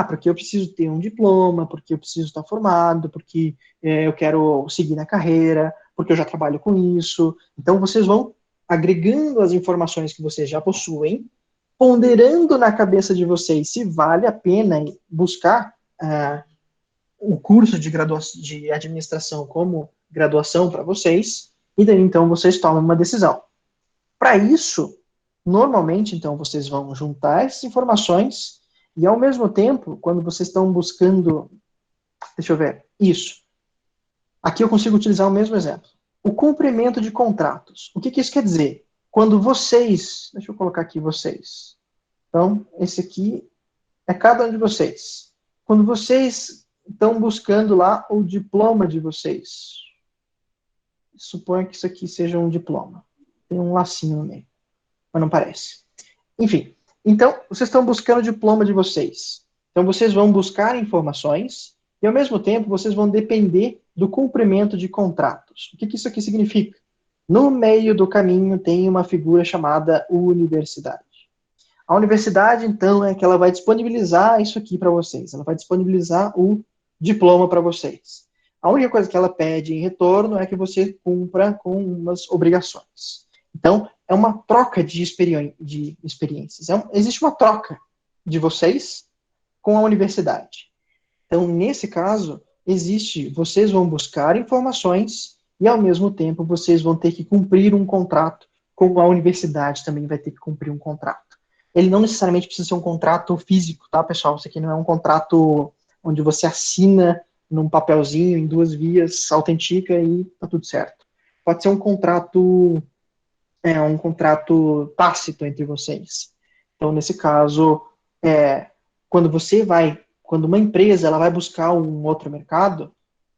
Porque eu preciso ter um diploma, porque eu preciso estar formado, porque eu quero seguir na carreira, porque eu já trabalho com isso. Então, vocês vão agregando as informações que vocês já possuem, ponderando na cabeça de vocês se vale a pena buscar o curso de administração como graduação para vocês, e daí, então, vocês tomam uma decisão. Para isso, normalmente, então, vocês vão juntar essas informações e, ao mesmo tempo, quando vocês estão buscando, deixa eu ver, isso. Aqui eu consigo utilizar o mesmo exemplo. O cumprimento de contratos. O que isso quer dizer? Quando vocês, deixa eu colocar aqui vocês. Então, esse aqui é cada um de vocês. Quando vocês estão buscando lá o diploma de vocês, suponha que isso aqui seja um diploma. Tem um lacinho no meio, mas não parece. Enfim, então, vocês estão buscando o diploma de vocês. Então, vocês vão buscar informações e, ao mesmo tempo, vocês vão depender do cumprimento de contratos. O que isso aqui significa? No meio do caminho tem uma figura chamada universidade. A universidade, então, é que ela vai disponibilizar isso aqui para vocês. Ela vai disponibilizar o diploma para vocês. A única coisa que ela pede em retorno é que você cumpra com umas obrigações. Então, é uma troca de experiências. Existe uma troca de vocês com a universidade. Então, nesse caso, vocês vão buscar informações e, ao mesmo tempo, vocês vão ter que cumprir um contrato, como a universidade também vai ter que cumprir um contrato. Ele não necessariamente precisa ser um contrato físico, tá, pessoal? Isso aqui não é um contrato onde você assina num papelzinho, em 2 vias, autentica e tá tudo certo. Pode ser um contrato tácito entre vocês. Então, nesse caso, quando uma empresa ela vai buscar um outro mercado,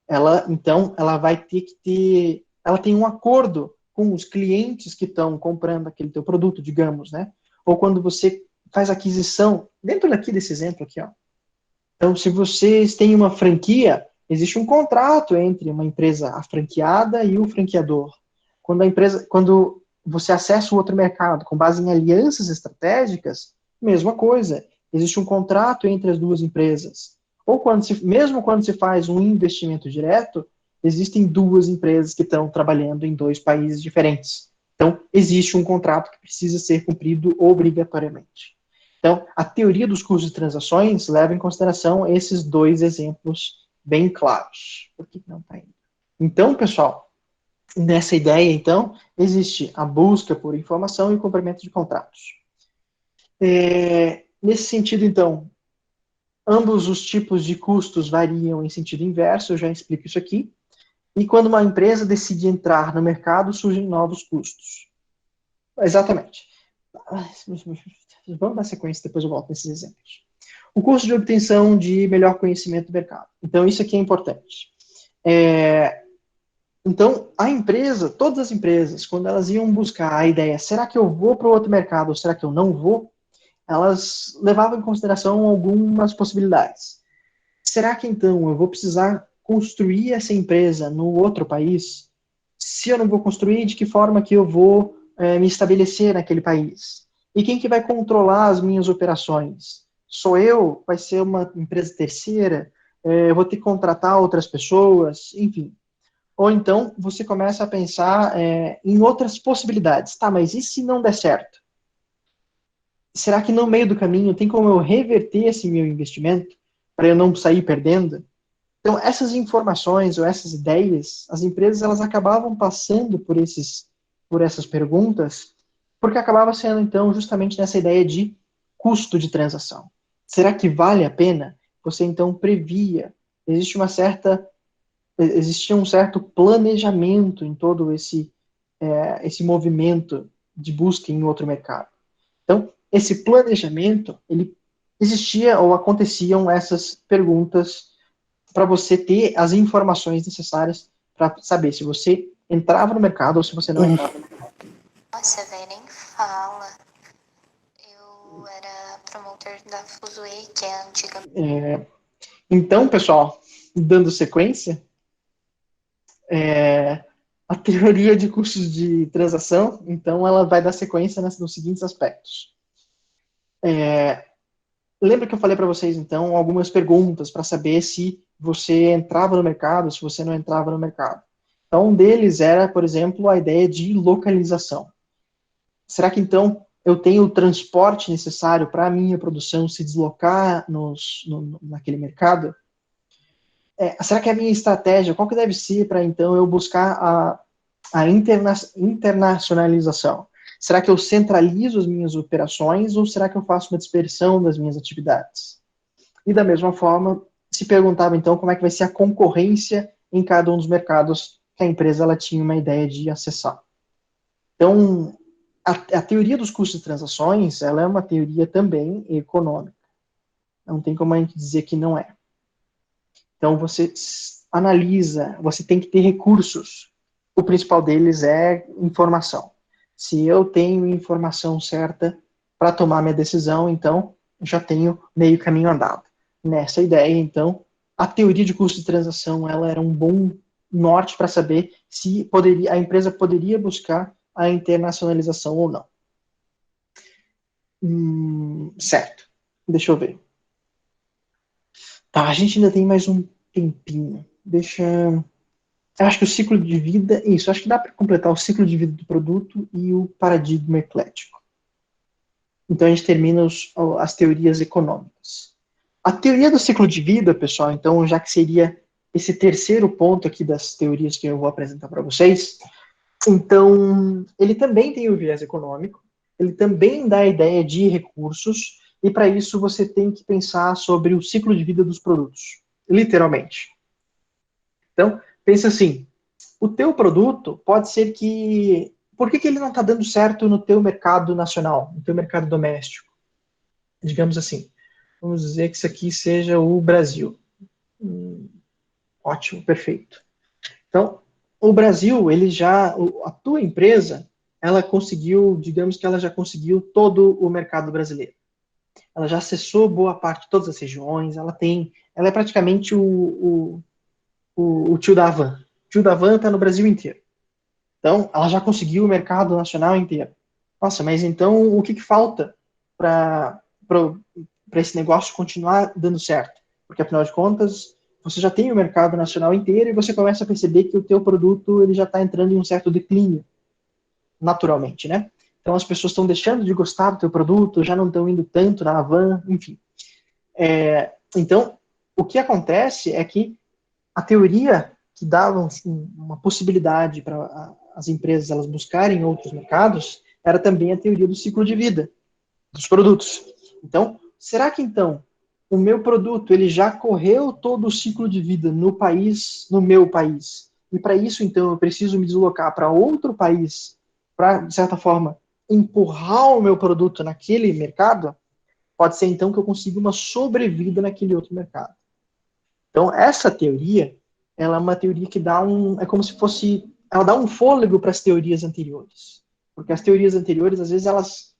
ela vai ter que ter, ela tem um acordo com os clientes que estão comprando aquele teu produto, digamos, né? Ou quando você faz aquisição, dentro daqui desse exemplo aqui, ó. Então, se vocês têm uma franquia, existe um contrato entre uma empresa, a franqueada, e o franqueador. Quando você acessa o outro mercado com base em alianças estratégicas, mesma coisa. Existe um contrato entre as duas empresas. Ou mesmo quando se faz um investimento direto, existem 2 empresas que estão trabalhando em 2 países diferentes. Então, existe um contrato que precisa ser cumprido obrigatoriamente. Então, a teoria dos custos de transações leva em consideração esses 2 exemplos bem claros. Por que não está indo? Então, pessoal, nessa ideia, então, existe a busca por informação e o cumprimento de contratos. Nesse sentido, então, ambos os tipos de custos variam em sentido inverso, eu já explico isso aqui. E quando uma empresa decide entrar no mercado, surgem novos custos. Exatamente. Vamos dar sequência, depois eu volto nesses exemplos. O custo de obtenção de melhor conhecimento do mercado. Então, isso aqui é importante. Então, todas as empresas, quando elas iam buscar a ideia, será que eu vou para o outro mercado ou será que eu não vou? Elas levavam em consideração algumas possibilidades. Será que, então, eu vou precisar construir essa empresa no outro país? Se eu não vou construir, de que forma que eu vou me estabelecer naquele país? E quem que vai controlar as minhas operações? Sou eu? Vai ser uma empresa terceira? Eu vou ter que contratar outras pessoas? Enfim. Ou então, você começa a pensar em outras possibilidades. Tá, mas e se não der certo? Será que no meio do caminho tem como eu reverter esse meu investimento para eu não sair perdendo? Então, essas informações ou essas ideias, as empresas elas acabavam passando por essas perguntas, porque acabava sendo, então, justamente nessa ideia de custo de transação. Será que vale a pena? Você, então, previa. Existia um certo planejamento em todo esse movimento de busca em outro mercado. Então, esse planejamento, ele existia ou aconteciam essas perguntas para você ter as informações necessárias para saber se você entrava no mercado ou se você não entrava. Nossa, velho, nem fala. Eu era promotor da Fuzue, que é a antiga. Então, pessoal, dando sequência, a teoria de custos de transação, então, ela vai dar sequência nos seguintes aspectos. Lembra que eu falei para vocês, então, algumas perguntas para saber se você entrava no mercado, se você não entrava no mercado. Então, um deles era, por exemplo, a ideia de localização. Será que, então, eu tenho o transporte necessário para a minha produção se deslocar naquele mercado? Será que a minha estratégia, qual que deve ser para, então, eu buscar a internacionalização? Será que eu centralizo as minhas operações ou será que eu faço uma dispersão das minhas atividades? E da mesma forma, se perguntava então como é que vai ser a concorrência em cada um dos mercados que a empresa ela tinha uma ideia de acessar. Então, a teoria dos custos de transações, ela é uma teoria também econômica. Não tem como a gente dizer que não é. Então, você analisa, você tem que ter recursos. O principal deles é informação. Se eu tenho informação certa para tomar minha decisão, então já tenho meio caminho andado. Nessa ideia, então, a teoria de custo de transação ela era um bom norte para saber se a empresa poderia buscar a internacionalização ou não. Certo. Deixa eu ver. Tá, a gente ainda tem mais um tempinho. Eu acho que o ciclo de vida, acho que dá para completar o ciclo de vida do produto e o paradigma eclético. Então a gente termina as teorias econômicas. A teoria do ciclo de vida, pessoal, então, já que seria esse terceiro ponto aqui das teorias que eu vou apresentar para vocês, então, ele também tem o viés econômico, ele também dá a ideia de recursos, e para isso você tem que pensar sobre o ciclo de vida dos produtos, literalmente. Então, pensa assim, o teu produto pode ser que... Por que ele não está dando certo no teu mercado nacional, no teu mercado doméstico? Digamos assim, vamos dizer que isso aqui seja o Brasil. Ótimo, perfeito. Então, o Brasil, a tua empresa, ela conseguiu, digamos que ela já conseguiu todo o mercado brasileiro. Ela já acessou boa parte de todas as regiões, ela é praticamente o tio da Havan. O tio da Havan está no Brasil inteiro. Então, ela já conseguiu o mercado nacional inteiro. Nossa, mas então o que falta para esse negócio continuar dando certo? Porque, afinal de contas, você já tem o mercado nacional inteiro e você começa a perceber que o teu produto ele já está entrando em um certo declínio, naturalmente, né? Então, as pessoas estão deixando de gostar do teu produto, já não estão indo tanto na Havan, enfim. Então, o que acontece é que a teoria que dava uma possibilidade para as empresas elas buscarem outros mercados era também a teoria do ciclo de vida dos produtos. Então, será que então o meu produto ele já correu todo o ciclo de vida no meu país? E para isso então eu preciso me deslocar para outro país para, de certa forma, empurrar o meu produto naquele mercado? Pode ser então que eu consiga uma sobrevida naquele outro mercado. Então, essa teoria, ela é uma teoria que é como se fosse, ela dá um fôlego para as teorias anteriores. Porque as teorias anteriores, às vezes, elas,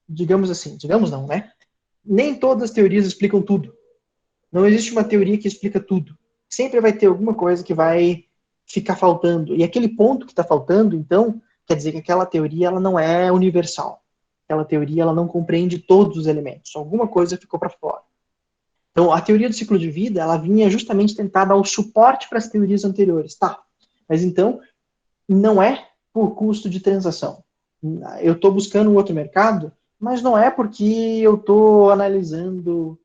digamos não, né? Nem todas as teorias explicam tudo. Não existe uma teoria que explica tudo. Sempre vai ter alguma coisa que vai ficar faltando. E aquele ponto que está faltando, então, quer dizer que aquela teoria, ela não é universal. Aquela teoria, ela não compreende todos os elementos. Alguma coisa ficou para fora. Então, a teoria do ciclo de vida, ela vinha justamente tentar dar o suporte para as teorias anteriores. Tá, mas então, não é por custo de transação. Eu estou buscando um outro mercado, mas não é porque eu estou analisando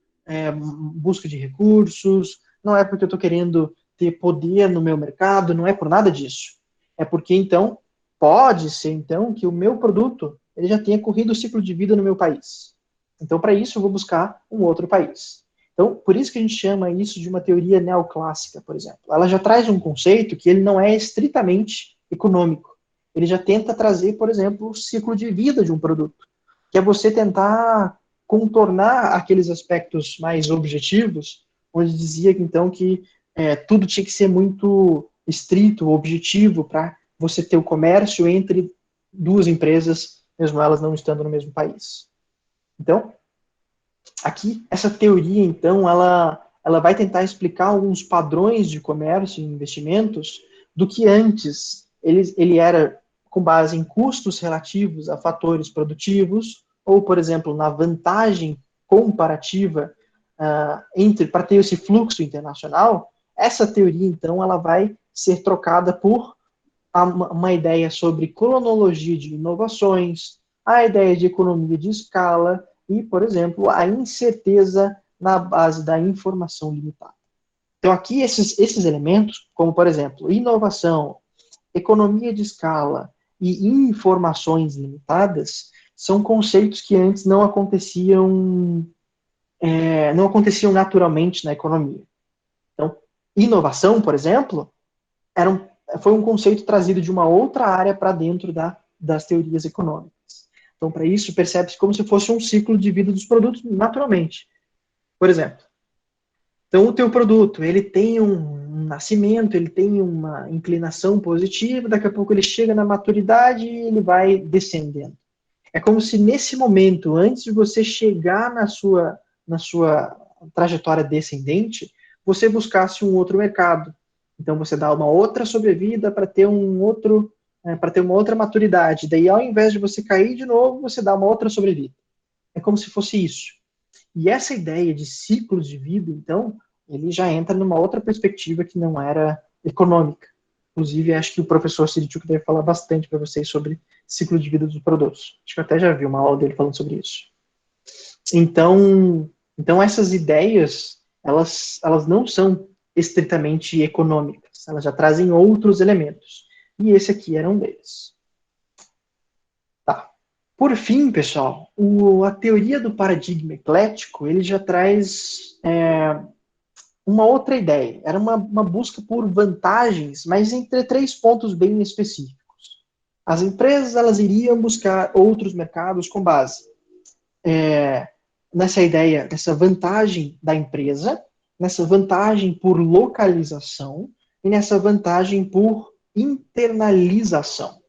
busca de recursos, não é porque eu estou querendo ter poder no meu mercado, não é por nada disso. É porque, então, pode ser, então, que o meu produto ele já tenha corrido o ciclo de vida no meu país. Então, para isso, eu vou buscar um outro país. Então, por isso que a gente chama isso de uma teoria neoclássica, por exemplo. Ela já traz um conceito que ele não é estritamente econômico. Ele já tenta trazer, por exemplo, o ciclo de vida de um produto, que é você tentar contornar aqueles aspectos mais objetivos, onde dizia então que tudo tinha que ser muito estrito, objetivo, para você ter o comércio entre duas empresas, mesmo elas não estando no mesmo país. Então, aqui, essa teoria, então, ela vai tentar explicar alguns padrões de comércio e investimentos do que antes ele era com base em custos relativos a fatores produtivos, ou, por exemplo, na vantagem comparativa para ter esse fluxo internacional. Essa teoria, então, ela vai ser trocada por uma ideia sobre cronologia de inovações, a ideia de economia de escala e, por exemplo, a incerteza na base da informação limitada. Então, aqui, esses elementos, como, por exemplo, inovação, economia de escala e informações limitadas, são conceitos que antes não aconteciam naturalmente na economia. Então, inovação, por exemplo, foi um conceito trazido de uma outra área para dentro das teorias econômicas. Então, para isso, percebe-se como se fosse um ciclo de vida dos produtos naturalmente. Por exemplo, então o teu produto, ele tem um nascimento, ele tem uma inclinação positiva, daqui a pouco ele chega na maturidade e ele vai descendendo. É como se nesse momento, antes de você chegar na sua trajetória descendente, você buscasse um outro mercado. Então você dá uma outra sobrevida para ter uma outra maturidade. Daí, ao invés de você cair de novo, você dá uma outra sobrevida. É como se fosse isso. E essa ideia de ciclos de vida, então, ele já entra numa outra perspectiva que não era econômica. Inclusive, acho que o professor Sirichuk deve falar bastante para vocês sobre ciclo de vida dos produtos. Acho que eu até já vi uma aula dele falando sobre isso. Então essas ideias, elas não são estritamente econômicas. Elas já trazem outros elementos. E esse aqui era um deles. Tá. Por fim, pessoal, a teoria do paradigma eclético, ele já traz uma outra ideia. Era uma busca por vantagens, mas entre 3 pontos bem específicos. As empresas, elas iriam buscar outros mercados com base nessa ideia, nessa vantagem da empresa, nessa vantagem por localização e nessa vantagem por internalização.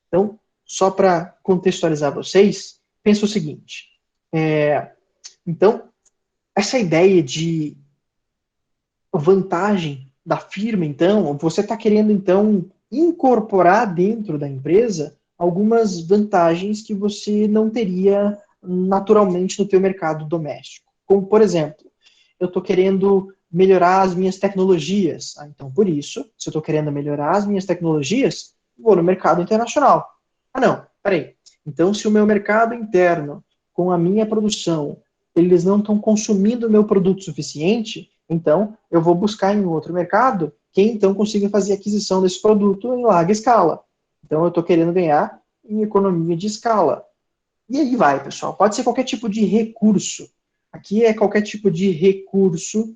Então, só para contextualizar vocês, pensa o seguinte. Então, essa ideia de vantagem da firma, então, você está querendo, então, incorporar dentro da empresa algumas vantagens que você não teria naturalmente no teu mercado doméstico. Como, por exemplo, eu estou querendo melhorar as minhas tecnologias. Então, por isso, se eu estou querendo melhorar as minhas tecnologias, vou no mercado internacional. Não, peraí. Então, se o meu mercado interno, com a minha produção, eles não estão consumindo o meu produto suficiente, então eu vou buscar em outro mercado quem então consiga fazer aquisição desse produto em larga escala. Então, eu estou querendo ganhar em economia de escala. E aí vai, pessoal. Pode ser qualquer tipo de recurso. Aqui é qualquer tipo de recurso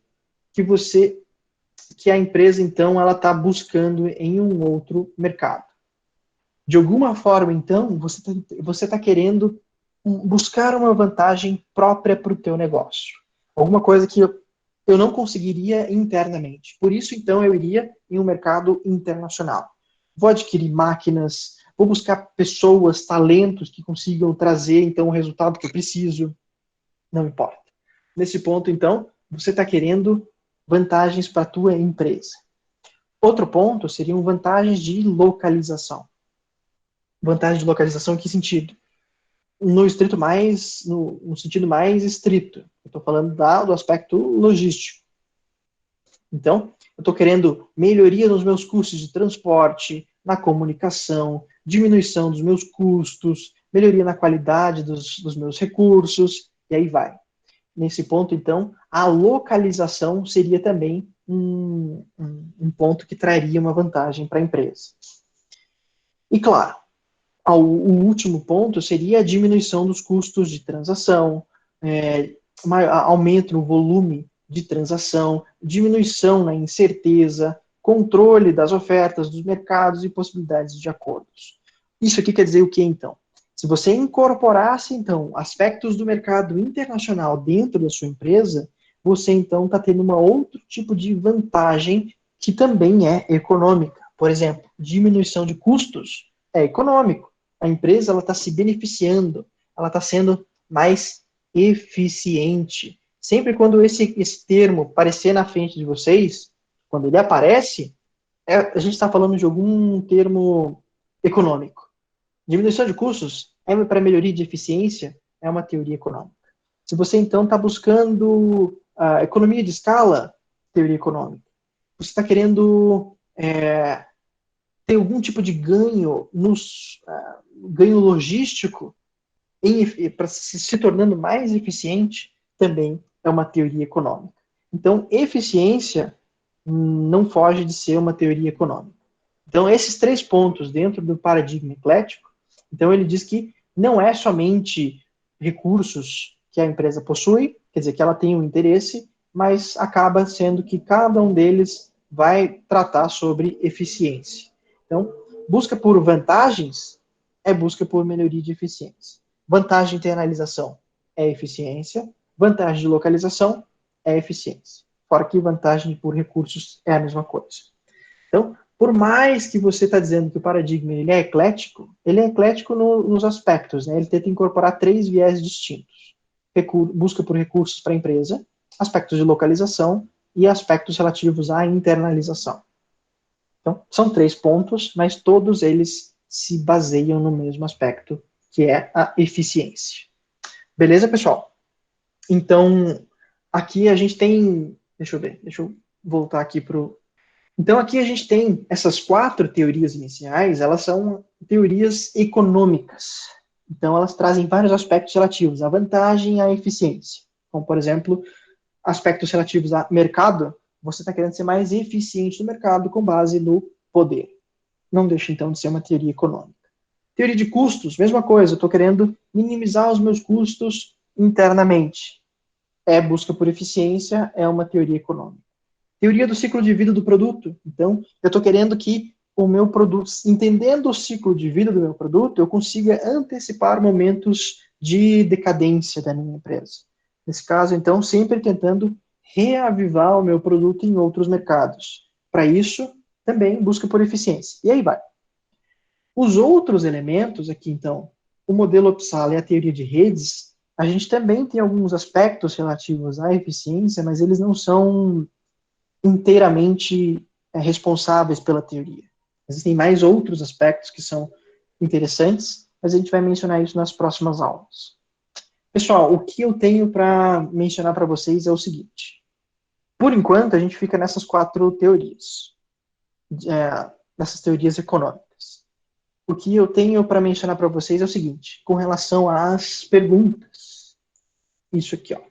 que a empresa, então, ela está buscando em um outro mercado. De alguma forma, então, você tá querendo buscar uma vantagem própria para o teu negócio. Alguma coisa que eu não conseguiria internamente. Por isso, então, eu iria em um mercado internacional. Vou adquirir máquinas, vou buscar pessoas, talentos que consigam trazer, então, o resultado que eu preciso. Não importa. Nesse ponto, então, você está querendo vantagens para a tua empresa. Outro ponto seriam vantagens de localização. Vantagem de localização em que sentido? No sentido mais estrito. Eu estou falando do aspecto logístico. Então, eu estou querendo melhoria nos meus custos de transporte, na comunicação, diminuição dos meus custos, melhoria na qualidade dos meus recursos, e aí vai. Nesse ponto, então, a localização seria também um ponto que traria uma vantagem para a empresa. E claro, o último ponto seria a diminuição dos custos de transação, aumento no volume de transação, diminuição na incerteza, controle das ofertas dos mercados e possibilidades de acordos. Isso aqui quer dizer o que, então? Se você incorporasse, então, aspectos do mercado internacional dentro da sua empresa, você, então, está tendo outro tipo de vantagem que também é econômica. Por exemplo, diminuição de custos é econômico. A empresa está se beneficiando, ela está sendo mais eficiente. Sempre quando esse termo aparecer na frente de vocês, quando ele aparece, a gente está falando de algum termo econômico. Diminuição de custos é para melhoria de eficiência, é uma teoria econômica. Se você, então, está buscando a economia de escala, teoria econômica. Você está querendo ter algum tipo de ganho, ganho logístico, para se tornando mais eficiente, também é uma teoria econômica. Então, eficiência não foge de ser uma teoria econômica. Então, esses 3 pontos dentro do paradigma eclético, então ele diz que não é somente recursos que a empresa possui, quer dizer, que ela tem um interesse, mas acaba sendo que cada um deles vai tratar sobre eficiência. Então, busca por vantagens é busca por melhoria de eficiência. Vantagem de internalização é eficiência, vantagem de localização é eficiência. Fora que vantagem por recursos é a mesma coisa. Então, por mais que você está dizendo que o paradigma ele é eclético nos aspectos, né? Ele tenta incorporar 3 viés distintos. Busca por recursos para a empresa, aspectos de localização e aspectos relativos à internalização. Então, são 3 pontos, mas todos eles se baseiam no mesmo aspecto, que é a eficiência. Beleza, pessoal? Então, aqui a gente tem... Deixa eu voltar aqui para o... Então, aqui a gente tem essas 4 teorias iniciais, elas são teorias econômicas. Então, elas trazem vários aspectos relativos à vantagem e à eficiência. Como, por exemplo, aspectos relativos a mercado, você está querendo ser mais eficiente no mercado com base no poder. Não deixa, então, de ser uma teoria econômica. Teoria de custos, mesma coisa, eu estou querendo minimizar os meus custos internamente. Busca por eficiência, é uma teoria econômica. Teoria do ciclo de vida do produto. Então, eu estou querendo que o meu produto, entendendo o ciclo de vida do meu produto, eu consiga antecipar momentos de decadência da minha empresa. Nesse caso, então, sempre tentando reavivar o meu produto em outros mercados. Para isso, também busca por eficiência. E aí vai. Os outros elementos aqui, então, o modelo Uppsala e a teoria de redes, a gente também tem alguns aspectos relativos à eficiência, mas eles não são inteiramente responsáveis pela teoria. Existem mais outros aspectos que são interessantes, mas a gente vai mencionar isso nas próximas aulas. Pessoal, o que eu tenho para mencionar para vocês é o seguinte. Por enquanto, a gente fica nessas 4 teorias, nessas teorias econômicas. O que eu tenho para mencionar para vocês é o seguinte, com relação às perguntas. Isso aqui, ó.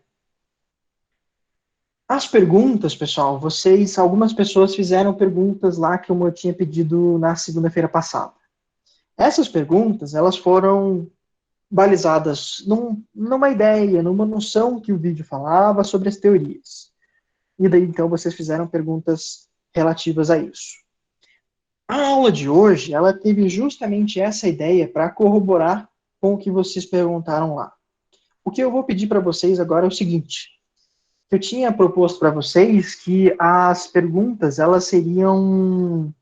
As perguntas, pessoal, algumas pessoas fizeram perguntas lá que eu tinha pedido na segunda-feira passada. Essas perguntas, elas foram balizadas numa ideia, numa noção que o vídeo falava sobre as teorias. E daí, então, vocês fizeram perguntas relativas a isso. A aula de hoje, ela teve justamente essa ideia para corroborar com o que vocês perguntaram lá. O que eu vou pedir para vocês agora é o seguinte. Eu tinha proposto para vocês que as perguntas, elas seriam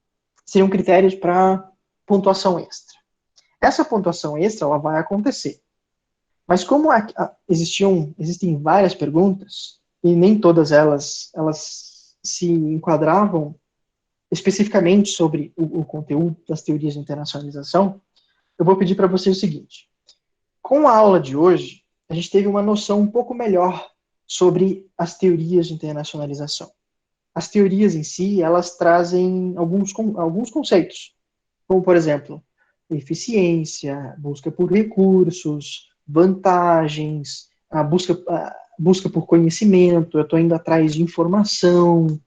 critérios para pontuação extra. Essa pontuação extra, ela vai acontecer. Mas como existem várias perguntas, e nem todas elas se enquadravam especificamente sobre o conteúdo das teorias de internacionalização, eu vou pedir para vocês o seguinte. Com a aula de hoje, a gente teve uma noção um pouco melhor sobre as teorias de internacionalização. As teorias em si, elas trazem alguns conceitos, como, por exemplo, eficiência, busca por recursos, vantagens, a busca por conhecimento, eu estou indo atrás de informação.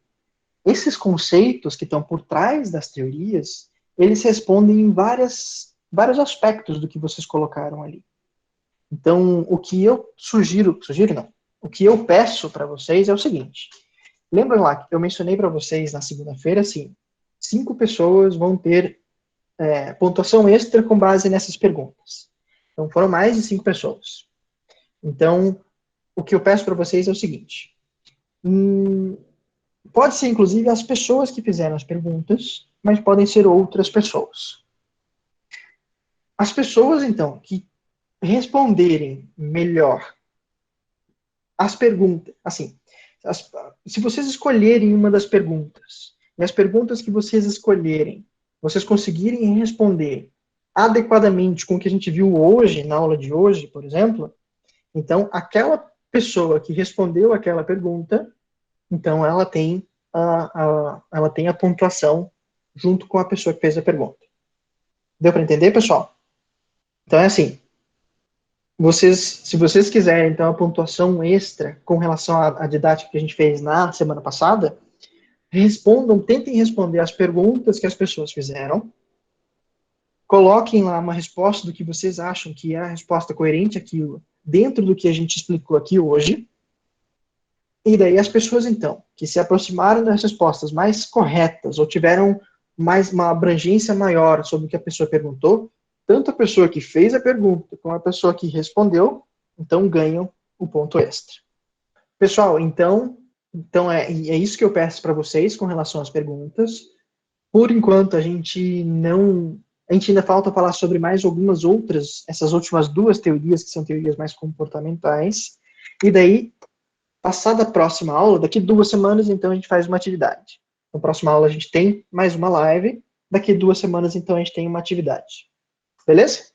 Esses conceitos que estão por trás das teorias, eles respondem em vários aspectos do que vocês colocaram ali. Então, o que eu o que eu peço para vocês é o seguinte. Lembram lá que eu mencionei para vocês na segunda-feira, assim, 5 pessoas vão ter pontuação extra com base nessas perguntas. Então, foram mais de 5 pessoas. Então, o que eu peço para vocês é o seguinte. Pode ser, inclusive, as pessoas que fizeram as perguntas mas podem ser outras pessoas. As pessoas, então, que responderem melhor as perguntas, assim, se vocês escolherem uma das perguntas, e as perguntas que vocês escolherem, vocês conseguirem responder adequadamente com o que a gente viu hoje, na aula de hoje, por exemplo, então, aquela pessoa que respondeu aquela pergunta, então ela tem a pontuação junto com a pessoa que fez a pergunta. Deu para entender, pessoal? Então, é assim, se vocês quiserem, então, a pontuação extra com relação à didática que a gente fez na semana passada, tentem responder as perguntas que as pessoas fizeram, coloquem lá uma resposta do que vocês acham que é a resposta coerente àquilo, dentro do que a gente explicou aqui hoje, e daí as pessoas, então, que se aproximaram das respostas mais corretas, ou tiveram uma abrangência maior sobre o que a pessoa perguntou, tanto a pessoa que fez a pergunta como a pessoa que respondeu, então ganham o ponto extra. Pessoal, então é isso que eu peço para vocês com relação às perguntas. Por enquanto, a gente ainda falta falar sobre mais algumas outras, essas últimas duas teorias, que são teorias mais comportamentais, e daí, passada a próxima aula, daqui 2 semanas, então, a gente faz uma atividade. Na próxima aula, a gente tem mais uma live, daqui 2 semanas, então, a gente tem uma atividade. Beleza?